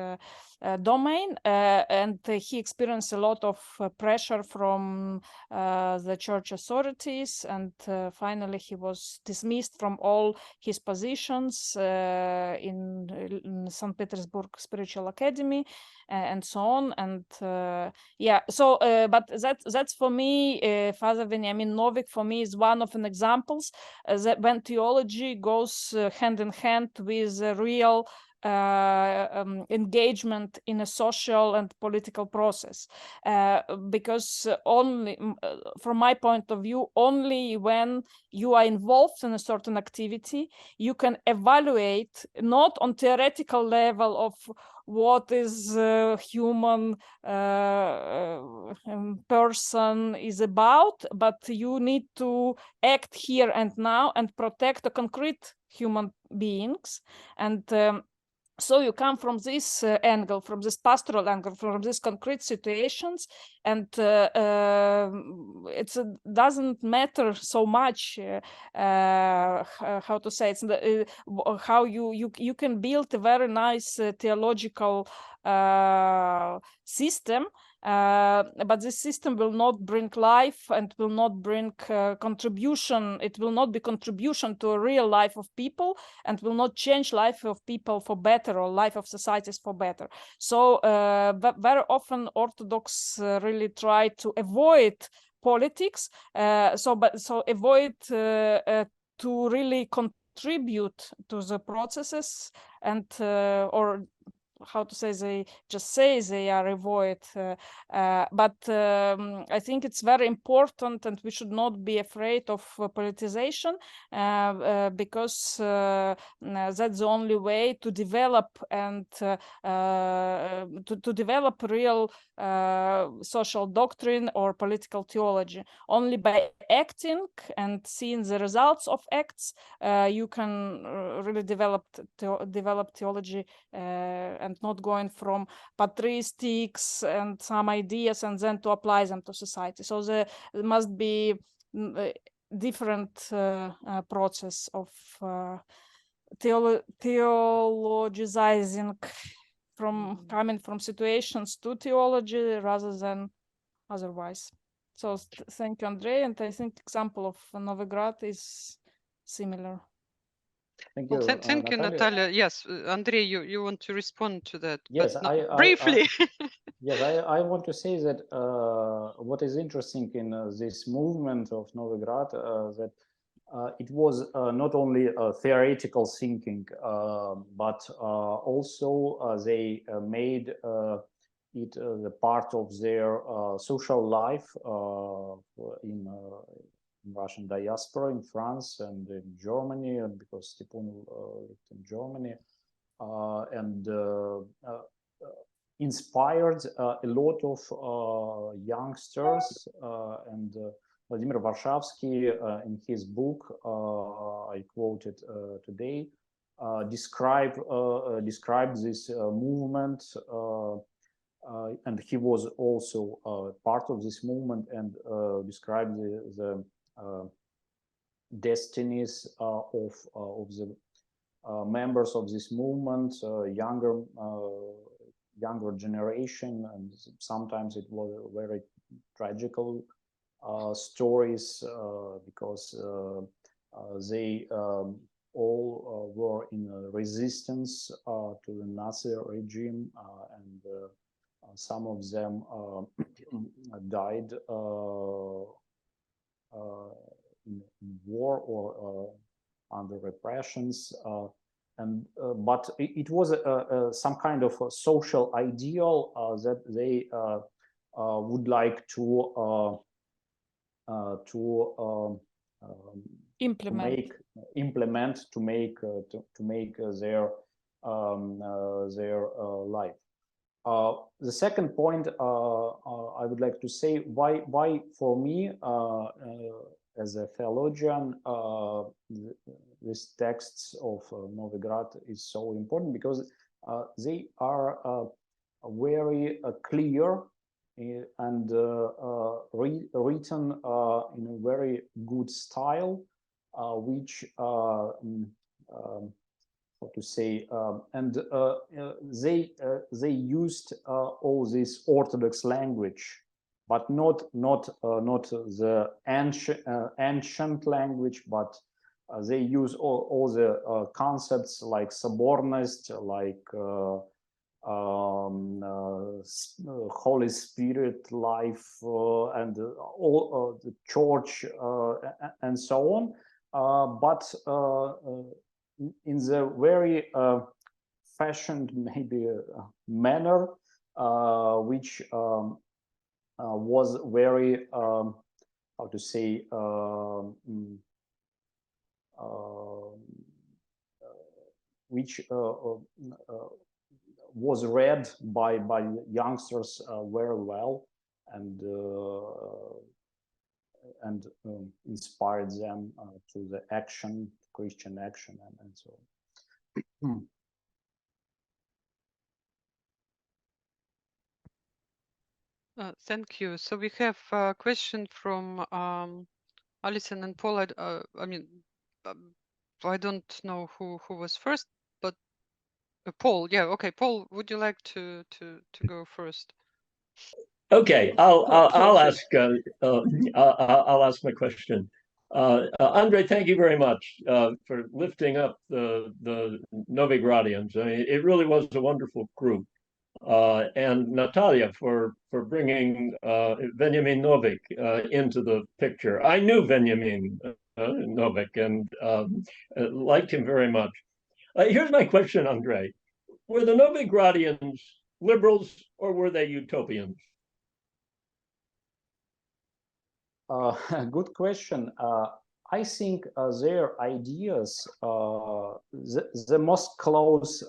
domain, and he experienced a lot of pressure from the church authorities, and finally he was dismissed from all his positions in St. Petersburg Spiritual Academy and so on. And yeah, so but that's for me, Father Veniamin Novik for me is one of an examples that when theology goes hand in hand with real engagement in a social and political process, because only from my point of view, only when you are involved in a certain activity you can evaluate not on theoretical level of what is human person is about, but you need to act here and now and protect the concrete human beings. And so you come from this angle, from this pastoral angle, from these concrete situations, and it doesn't matter so much how to say it, how you can build a very nice theological system, but this system will not bring life and will not bring contribution. It will not be contribution to a real life of people, and will not change life of people for better or life of societies for better. So very often Orthodox really try to avoid politics, so avoid to really contribute to the processes, and or how to say, they just say they are avoid, but I think it's very important, and we should not be afraid of politicization, because that's the only way to develop and to develop real social doctrine or political theology. Only by acting and seeing the results of acts you can really develop theology, and not going from patristics and some ideas and then to apply them to society. So there must be a different process of theologizing from coming from situations to theology rather than otherwise. So thank you, Andrei, and I think example of Noviy Grad is similar. Thank you, well, thank you, Natalia. Yes, Andrei, you want to respond to that? Yes, but briefly. Yes, I want to say that what is interesting in this movement of Noviy Grad, that it was not only theoretical thinking, but also they made it the part of their social life in Russian diaspora in France and in Germany, because Stepun lived in Germany, and inspired a lot of youngsters. And Vladimir Varshavsky, in his book, I quoted today, described this movement, and he was also part of this movement, and described the destinies of the members of this movement, younger generation, and sometimes it was very tragical stories, because they all were in resistance to the Nazi regime, and some of them died in war or under repressions. But it was some kind of a social ideal that they would like to implement to make their life. The second point I would like to say, why for me as a theologian, these texts of Noviy Grad is so important because they are very clear and written in a very good style, which how to say, and they used all this Orthodox language, but not the ancient language, but they use all the concepts like Sobornost, like Holy Spirit life, and all the church, and so on, but in the very fashioned maybe manner, which was very how to say, which was read by youngsters very well, and inspired them to the action, Christian action, and so on. Thank you. So we have a question from Alison and Paul. I mean, I don't know who was first, but Paul. Yeah, okay. Paul, would you like to go first? Okay, I'll ask. I'll ask my question. Andrei, thank you very much for lifting up the Noviy Gradians. I mean, it really was a wonderful group. And Natalia for bringing Veniamin Novik into the picture. I knew Veniamin Novik and liked him very much. Here's my question, Andrei. Were the Noviy Gradians liberals or were they utopians? Good question. I think their ideas, the most close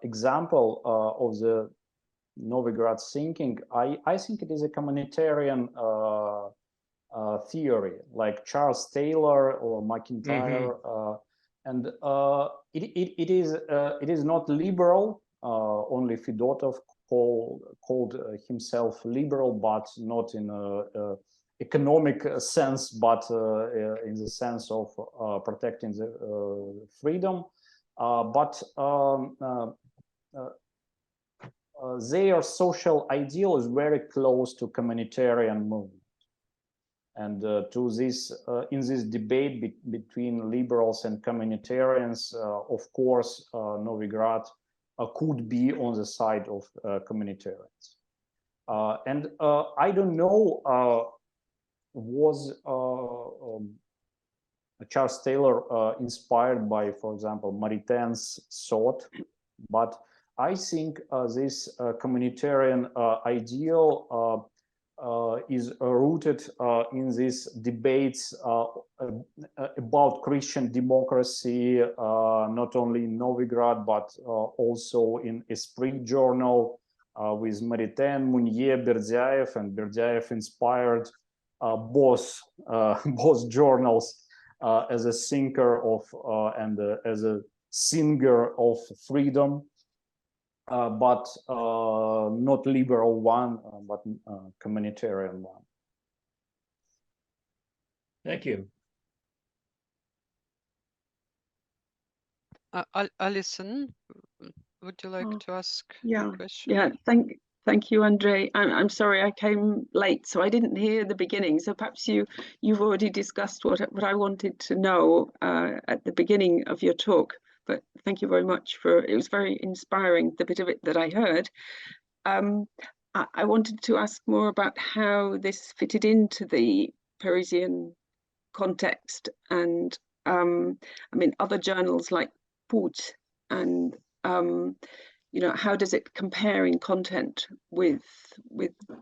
example of the Noviy Grad thinking, I think it is a communitarian theory, like Charles Taylor or McIntyre, and it is not liberal. Only Fedotov called himself liberal, but not in a economic sense, but in the sense of protecting the freedom. But their social ideal is very close to communitarian movement, and to this in this debate between liberals and communitarians, of course, Noviy Grad could be on the side of communitarians, and I don't know. Was Charles Taylor inspired by, for example, Maritain's thought, but I think this communitarian ideal is rooted in these debates about Christian democracy, not only in Noviy Grad, but also in Esprit journal with Maritain, Mounier, Berdyaev, and Berdyaev inspired both journals as a thinker of and as a singer of freedom, but not liberal one, but communitarian one. Thank you. Alison, would you like to ask a question? Yeah, thank you, Andrei. I'm sorry I came late, so I didn't hear the beginning. So perhaps you've already discussed what I wanted to know at the beginning of your talk. But thank you very much it was very inspiring, the bit of it that I heard. I wanted to ask more about how this fitted into the Parisian context, and I mean, other journals like Put, and you know, how does it compare in content with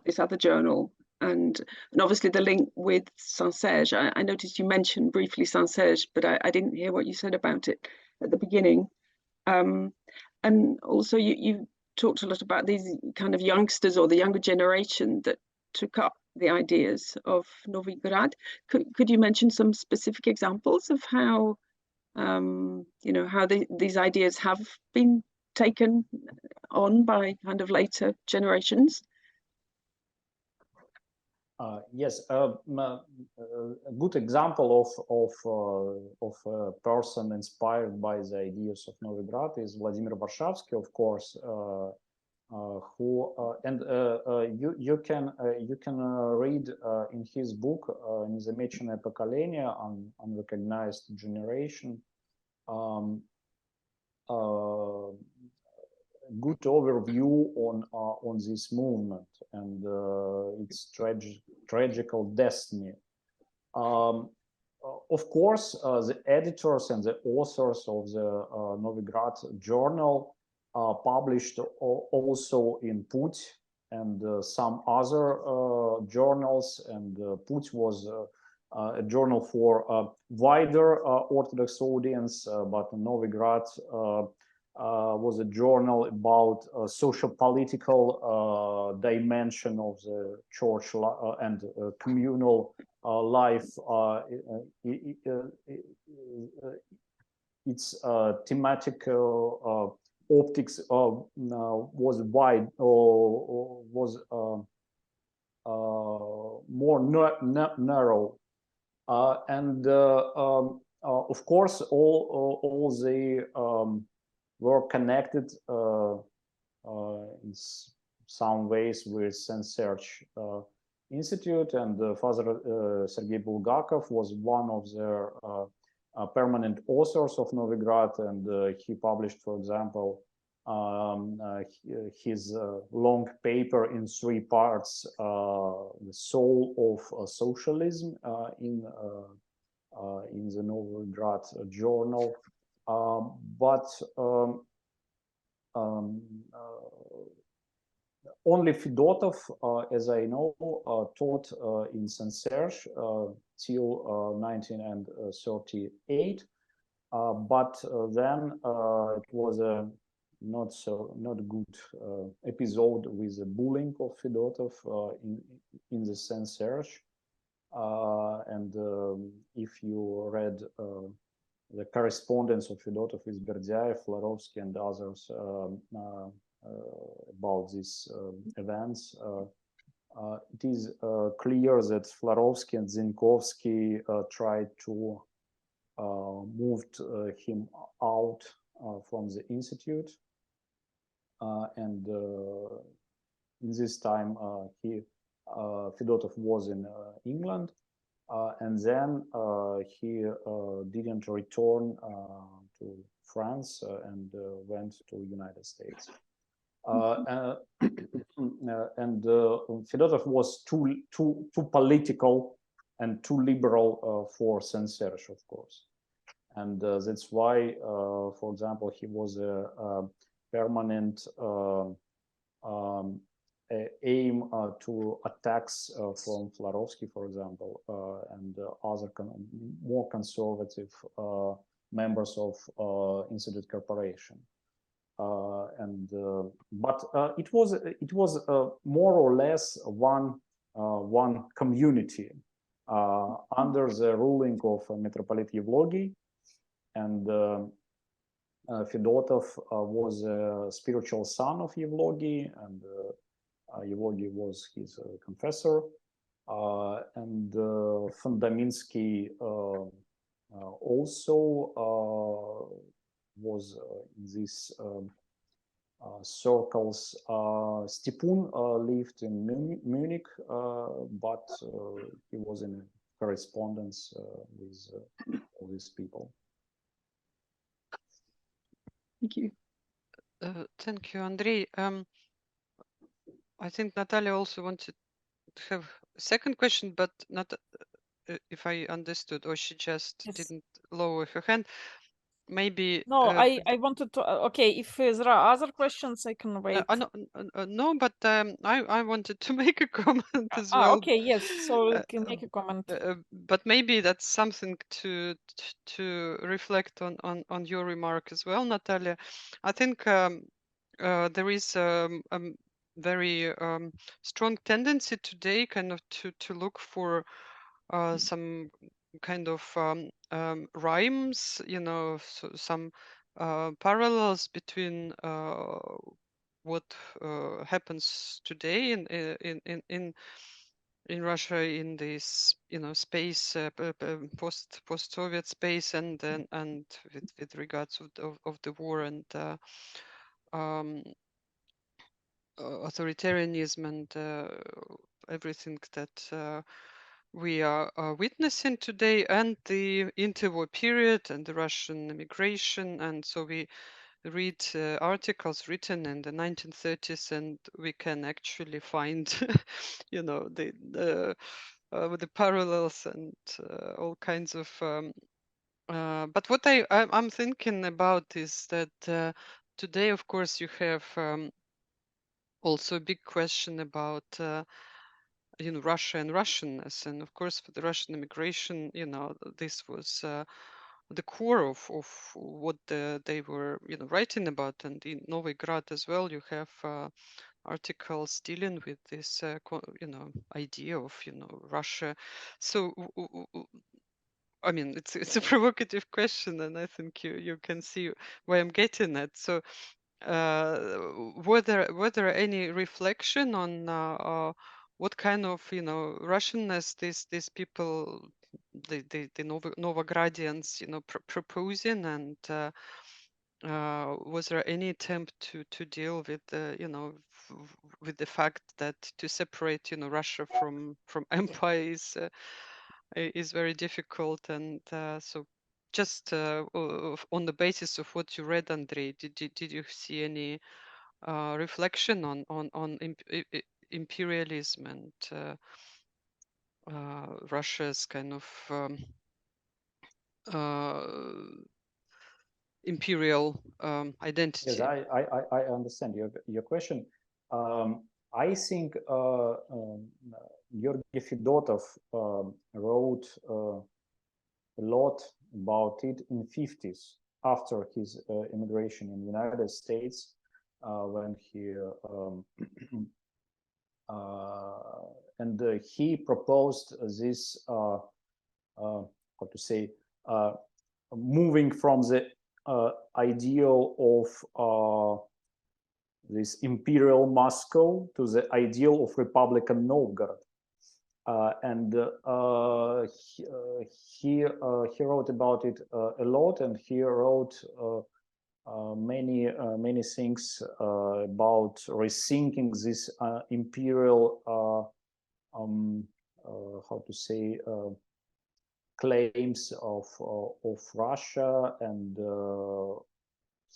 this other journal, and obviously the link with Saint-Serge. I noticed you mentioned briefly Saint-Serge, but I didn't hear what you said about it at the beginning. And also you talked a lot about these kind of youngsters or the younger generation that took up the ideas of Noviy Grad. Could you mention some specific examples of how how these ideas have been taken on by kind of later generations? Yes, a good example of a person inspired by the ideas of Noviy Grad is Vladimir Varshavsky, of course, who you can read in his book "Незамеченное поколение," Unrecognized Generation, good overview on this movement and its tragical destiny. Of course, the editors and the authors of the Noviy Grad journal published also in Put and some other journals, and Put was a journal for a wider Orthodox audience, but Noviy Grad was a journal about social political dimension of the church and communal life. Its thematic optics was wide, was more narrow, and of course all the were connected in some ways with St. Serge Institute, and Father Sergius Bulgakov was one of their permanent authors of Noviy Grad, and he published, for example, his long paper in 3 parts, "The Soul of Socialism," in the Noviy Grad journal. But only Fedotov, as I know, taught in St. Serge till 1938. But then it was a not good episode with the bullying of Fedotov in the St. Serge. And if you read the correspondence of Fedotov with Berdyaev, Florovsky, and others about these events, it is clear that Florovsky and Zinkovsky tried to move him out from the institute, and in this time Fedotov was in England. And then he didn't return to France and went to United States. And Fedotov was too political and too liberal for St. Serge, of course. And that's why, for example, he was a permanent aim to attacks from Florovsky, for example, and other more conservative members of Institute Corporation. But it was more or less one community under the ruling of Metropolitan Yevlogy, and Fedotov was a spiritual son of Yevlogy, and Yevlogy was his confessor, and Fondaminsky also was in these circles. Stepun lived in Munich, but he was in correspondence with all these people. Thank you. Thank you, Andrei. I think Natalia also wanted to have a second question, but not if I understood, or she just didn't lower her hand. Maybe no, I wanted to okay, if there are other questions I can wait. No, but I wanted to make a comment as well. Okay, yes, so you can make a comment. But maybe that's something to reflect on your remark as well, Natalia. I think there is very strong tendency today kind of to look for some kind of rhymes, so some parallels between what happens today in Russia in this space post-Soviet space and with regards of the war and um, authoritarianism and everything that we are witnessing today, and the interwar period and the Russian immigration. And so we read articles written in the 1930s, and we can actually find, the parallels and all kinds of. But what I'm thinking about is that today, of course, you have also a big question about Russia and Russianness, and of course for the Russian immigration, this was the core of what they were writing about. And in Noviy Grad as well, you have articles dealing with this idea of Russia. So I mean, it's a provocative question, and I think you can see where I'm getting at. So were there any reflection on what kind of Russianness these people, the Novogradians, proposing, and was there any attempt to deal with with the fact that to separate Russia from empire is very difficult, and so just on the basis of what you read, Andrei, did you see any reflection on imperialism and Russia's kind of imperial identity? Yes, I understand your question. I think George Fedotov wrote a lot about it in 50s after his immigration in the United States, when he and he proposed this how to say moving from the ideal of this imperial Moscow to the ideal of Republican Novgorod. He wrote about it a lot, and he wrote many things about rethinking this imperial how to say claims of Russia, and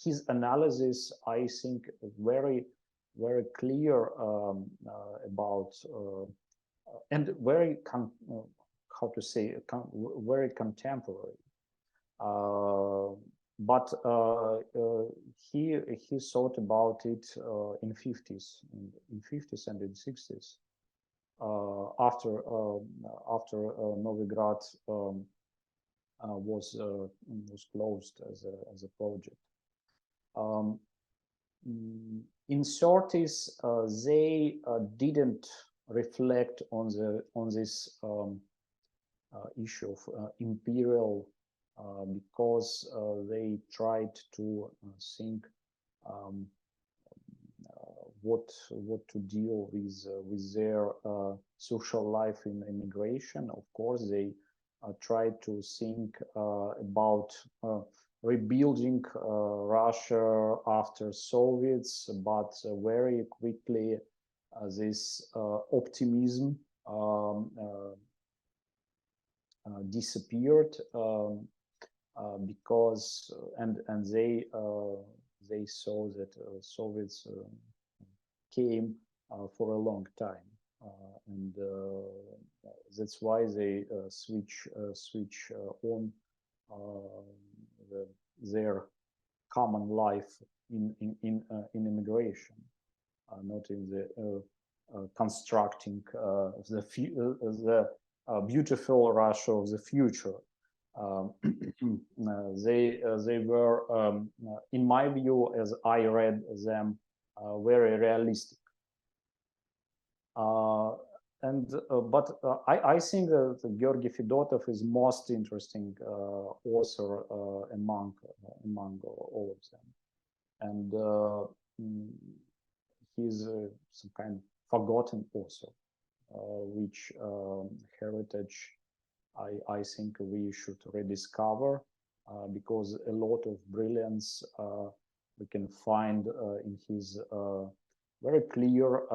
his analysis, I think, very clear about and very how to say very contemporary. But he thought about it in 50s and in 60s. After Noviy Grad was closed as a project. In 30s, they didn't reflect on this issue of imperial because they tried to think what to deal with their social life in immigration. Of course, they tried to think about rebuilding Russia after Soviets, but very quickly this optimism disappeared because and they saw that Soviets came for a long time, and that's why they switch on their common life in immigration, not in the constructing the beautiful Russia of the future. They were, in my view, as I read them, very realistic. I think that Georgy Fedotov is most interesting author among all of them, and he's some kind of forgotten author, which heritage I think we should rediscover, because a lot of brilliance we can find in his very clear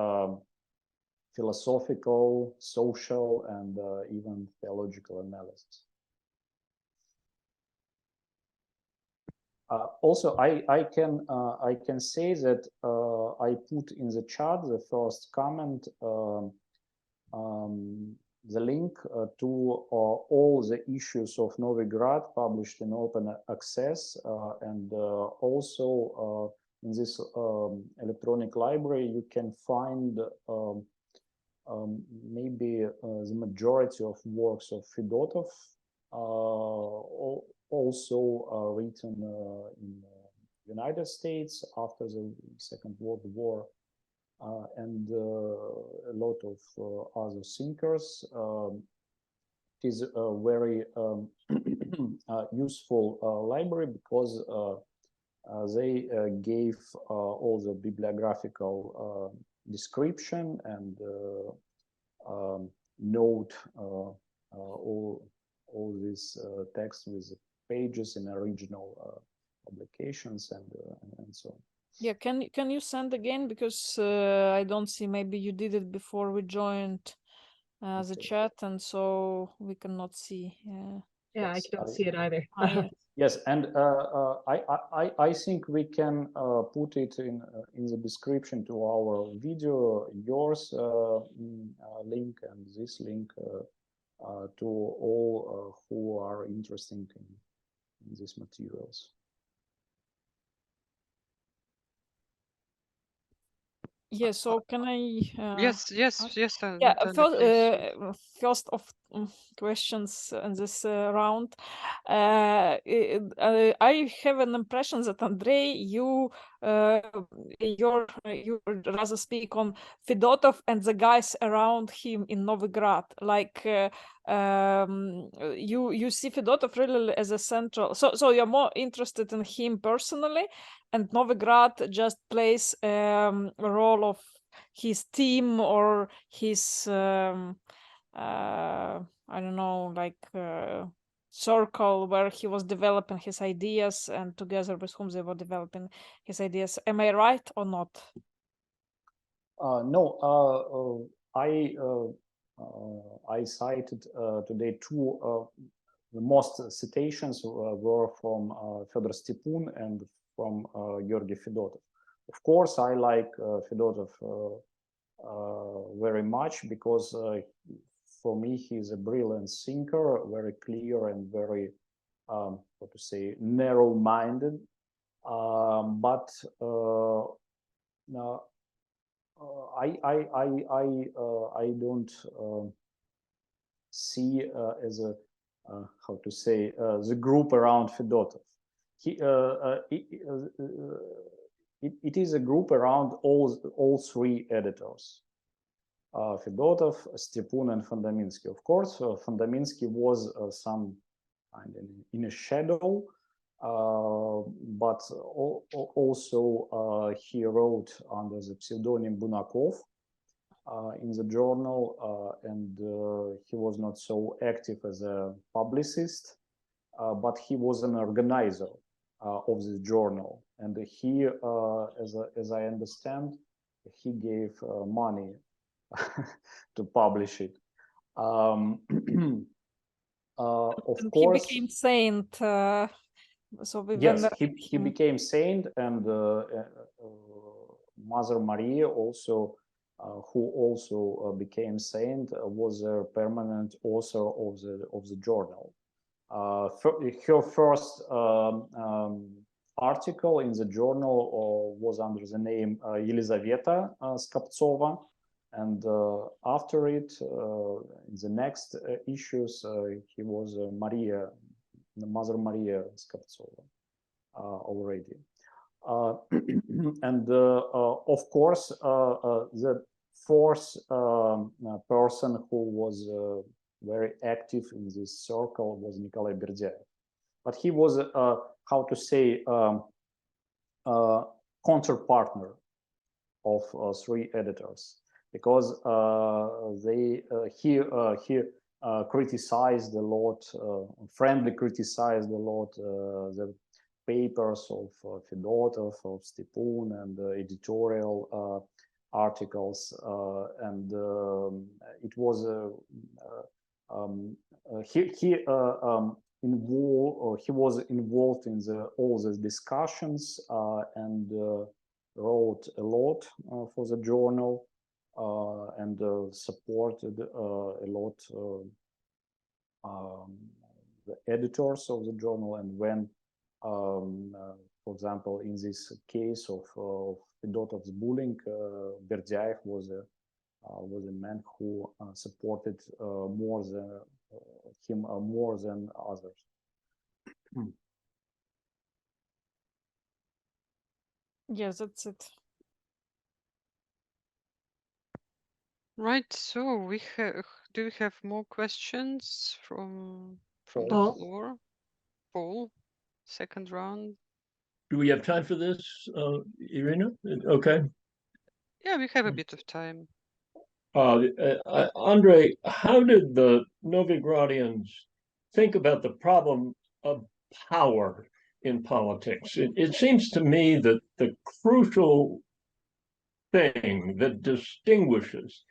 philosophical, social, and even theological analysis. Also, I can say that I put in the chat the first comment the link to all the issues of Noviy Grad published in open access, and also in this electronic library you can find maybe the majority of works of Fedotov, also written in the United States after the Second World War, and a lot of other thinkers. It is a very useful library because they gave all the bibliographical description and note all this text with pages in original publications and so on. Yeah, can you send again, because I don't see, maybe you did it before we joined the chat, and so we cannot see. Yeah, yes, I don't see it either. Yes. Yes, and I think we can put it in the description to our video, yours link and this link to all who are interested in these materials. Yeah, so can I? Yes. Yeah, first of questions in this round. I have an impression that Andrei, you rather speak on Fedotov and the guys around him in Noviy Grad. Like you see Fedotov really as a central. So you're more interested in him personally, and Noviy Grad just plays a role of his team or his I don't know, like circle where he was developing his ideas, and together with whom they were developing his ideas. Am I right or not? No, I cited today two. The most citations were from Fyodor Stepun and from Georgy Fedotov. Of course, I like Fedotov very much because for me he's a brilliant thinker, very clear and very, how to say, narrow-minded. But I don't see as a how to say the group around Fedotov. It is a group around all three editors: Fedotov, Stepun, and Fondaminsky. Of course, Fondaminsky was some kind of in a shadow, but also he wrote under the pseudonym Bulgakov in the journal, and he was not so active as a publicist, but he was an organizer of this journal, and he, as I understand, he gave money to publish it. Of course, he became saint. So yes, he became saint, and Mother Maria also, who also became saint, was a permanent author of the journal. Her first article in the journal was under the name Elizaveta Skobtsova, and after it, in the next issues, he was Mother Maria Skobtsova already. And of course, the fourth person who was very active in this circle was Nikolai Berdyaev. But he was, how to say, counterpartner of three editors, because he criticized a lot, friendly criticized a lot the papers of Fedotov, of Stepun, and editorial articles, and it was he was involved in all the discussions and wrote a lot for the journal and supported a lot the editors of the journal. And when, for example, in this case of Fedotov's bullying, Berdyaev was a man who supported more than others. Yes, that's it. Right. So we have. Do we have more questions from the Paul? floor? Paul, second round. Do we have time for this, Irina? Okay. Yeah, we have a bit of time. Andrei, how did the Noviy Gradians think about the problem of power in politics? It seems to me that the crucial thing that distinguishes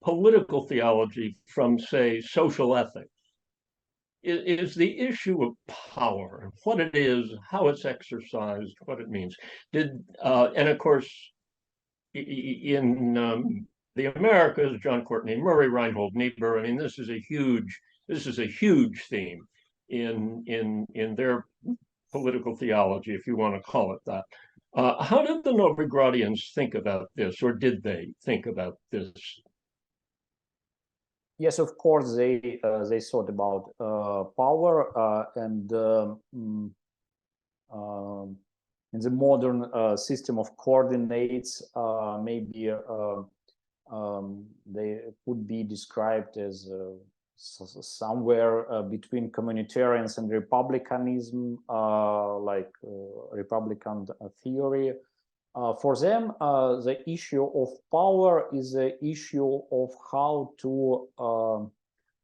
political theology from, say, social ethics is the issue of power, what it is, how it's exercised, what it means. And of course, in the Americas, John Courtney Murray, Reinhold Niebuhr, I mean, this is a huge theme in their political theology, if you want to call it that. How did the Noviy Gradians think about this, or did they think about this? Yes, of course, they thought about power and in the modern system of coordinates, maybe they could be described as somewhere between communitarians and republicanism, like Republican theory. For them, the issue of power is the issue of how to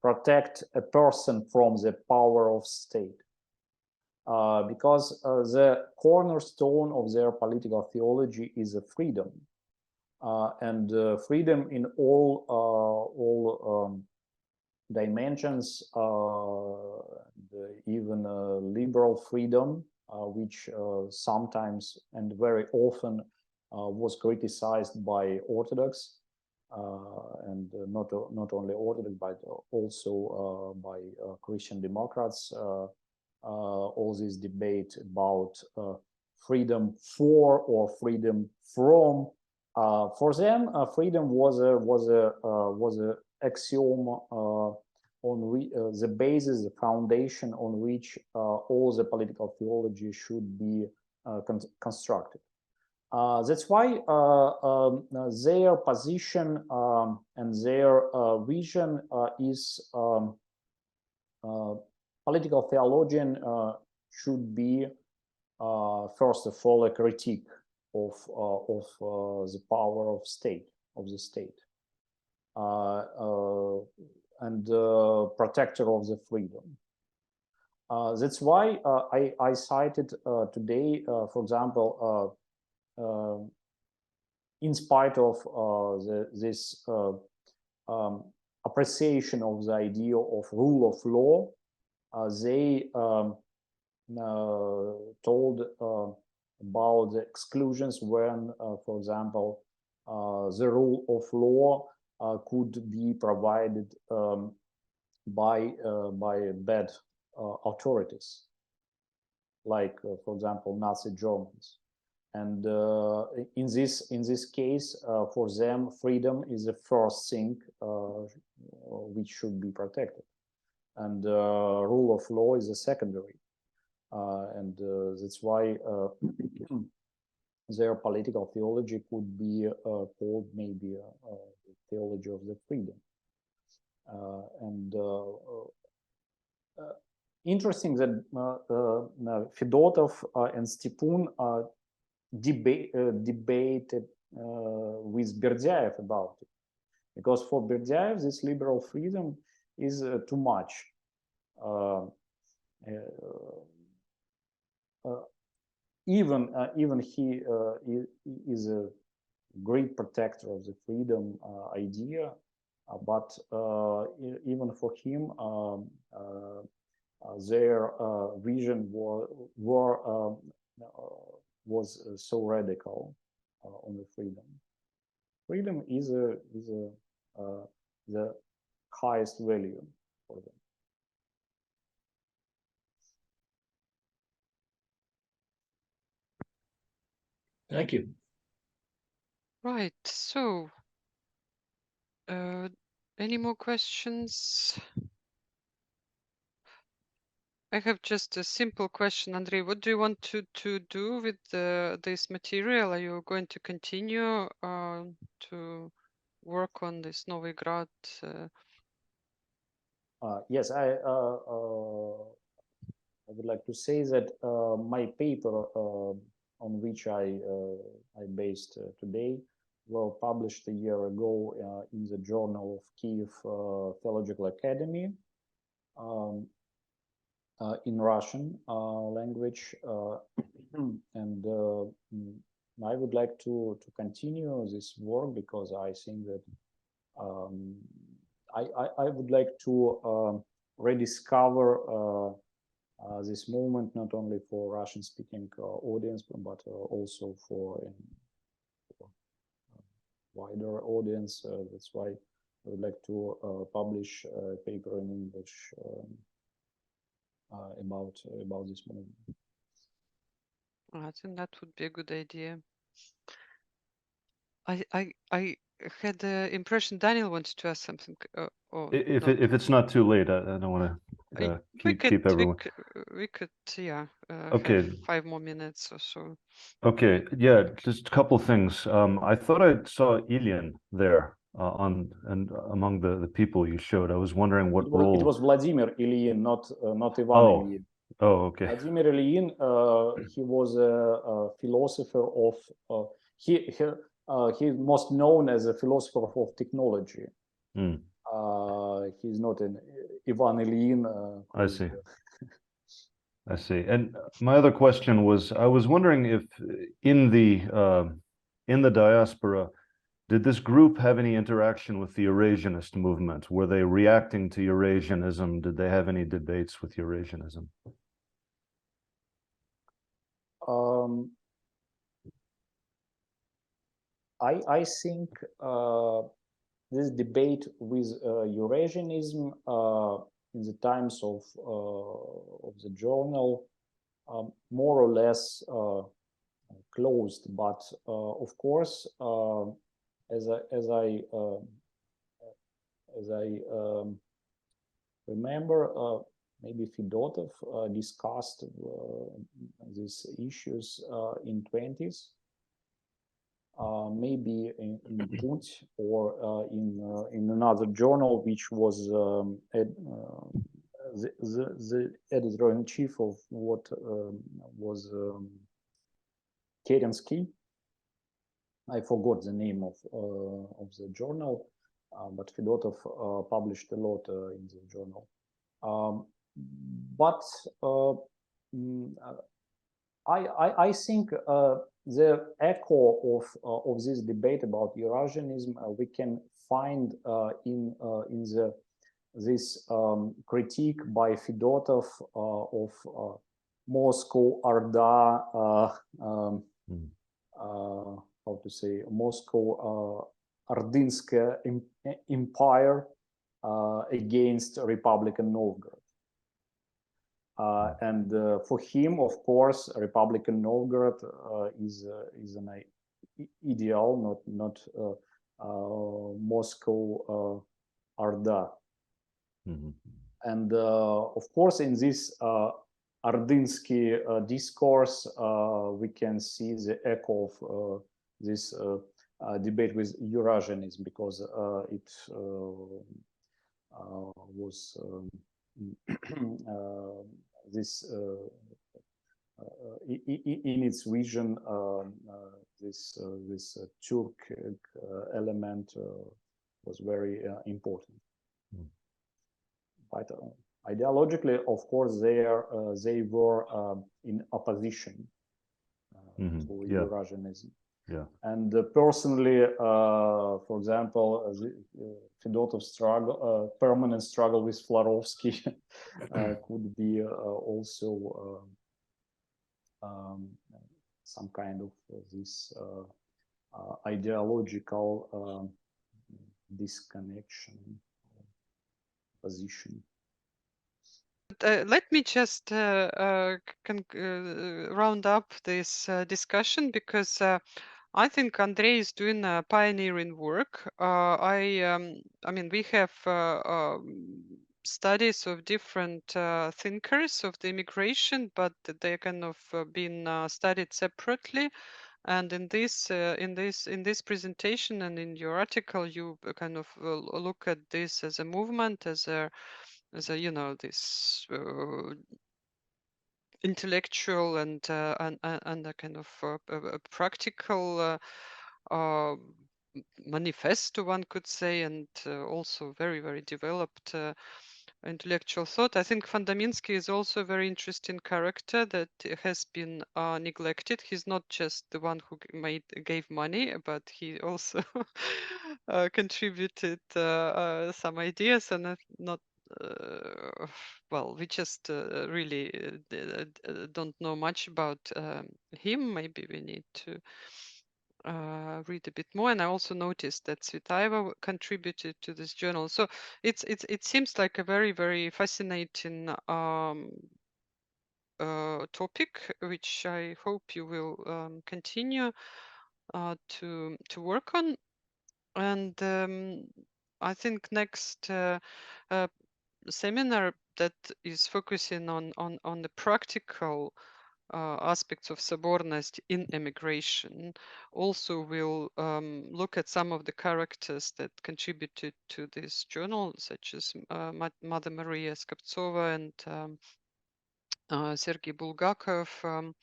protect a person from the power of state. Because the cornerstone of their political theology is freedom, and freedom in all dimensions, even liberal freedom, which sometimes and very often was criticized by Orthodox, and not only Orthodox, but also by Christian Democrats. All this debate about freedom for or freedom from. For them, freedom was a axiom on the basis, the foundation on which all the political theology should be constructed. That's why their position and their vision is political theologian should be first of all a critique of the power of the state, and protector of the freedom. That's why I cited today, for example, in spite of this appreciation of the idea of rule of law, they told about the exclusions when, for example, the rule of law could be provided by bad authorities, like, for example, Nazi Germans. And in this case, for them, freedom is the first thing which should be protected, and rule of law is a secondary. And that's why their political theology could be called maybe the theology of the freedom. Interesting that Fedotov and Stepun debated with Berdyaev about it, because for Berdyaev this liberal freedom is too much. Even he is a great protector of the freedom idea, but even for him, their vision was so radical on the freedom. Freedom is the highest value for them. Thank you. Right. So, any more questions? I have just a simple question, Andrei. What do you want to do with this material? Are you going to continue to work on this Noviy Grad? Yes, I would like to say that my paper on which I based today were published a year ago in the Journal of Kiev Theological Academy in Russian language, and I would like to continue this work because I think that I would like to rediscover this moment not only for Russian-speaking audience, but also for wider audience. That's why I would like to publish a paper in English about this movement. I think that would be a good idea. I had the impression Daniel wanted to ask something. If it's not too late, I don't want to keep everyone. We could, yeah. Okay. Have 5 more minutes or so. Okay, yeah, just a couple things. I thought I saw Ilya there among the people you showed. I was wondering what role. It was Vladimir Ilyin, not Ivan Ilyin. Oh, okay. Vladimir Ilyin, he was a philosopher of he's most known as a philosopher of technology. He's not an Ivan Ilyin. I see. I see. And my other question was, I was wondering if in the diaspora, did this group have any interaction with the Eurasianist movement? Were they reacting to Eurasianism? Did they have any debates with Eurasianism? I think this debate with Eurasianism in the times of the journal more or less closed, but of course, as I remember, maybe Fedotov discussed these issues in 20s. Maybe in Put or in another journal, which was the editor-in-chief of what was Kerensky. I forgot the name of the journal, but Fedotov published a lot in the journal. But I think the echo of this debate about Eurasianism we can find in this critique by Fedotov of Moscow Orda, how to say, Moscow Ordinsky Empire against Republican Novgorod. And for him, of course, Republican Novgorod is an ideal, not Moscow Orda. And of course, in this Ardinsky discourse, we can see the echo of this debate with Eurasianism, because it was this in its vision, this Turk element was very important. But ideologically, of course, they were in opposition to Eurasianism. Yeah. And personally, for example, Fedotov struggle, permanent struggle with Florovsky could be also some kind of this ideological disconnection position. Let me just round up this discussion, because I think Andrei is doing pioneering work. I mean, we have studies of different thinkers of the immigration, but they kind of been studied separately. And in this presentation and in your article, you kind of look at this as a movement, as a you know, this intellectual and a kind of a practical manifesto, one could say, and also very developed intellectual thought. I think Fondaminsky is also a very interesting character that has been neglected. He's not just the one who gave money, but he also contributed some ideas, and not well, we just really don't know much about him. Maybe we need to read a bit more. And I also noticed that Tsvetaeva contributed to this journal. So it seems like a very fascinating topic, which I hope you will continue to work on. And I think next seminar that is focusing on the practical aspects of Sobornost in emigration also will look at some of the characters that contributed to this journal, such as Mother Maria Skobtsova and Sergius Bulgakov.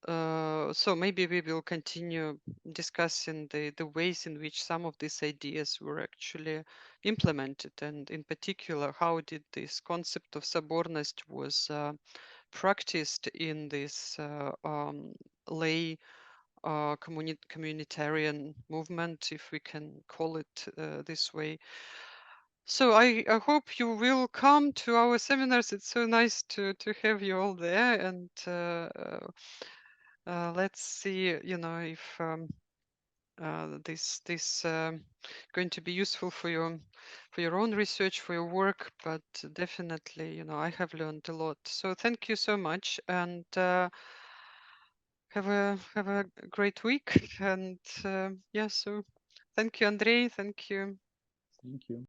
So maybe we will continue discussing the ways in which some of these ideas were actually implemented, and in particular, how did this concept of Sobornost was practiced in this lay communitarian movement, if we can call it this way. So I hope you will come to our seminars. It's so nice to have you all there, and let's see, you know, if this going to be useful for your own research, for your work. But definitely, you know, I have learned a lot. So thank you so much, and have a great week. And yeah, so thank you, Andrei. Thank you. Thank you.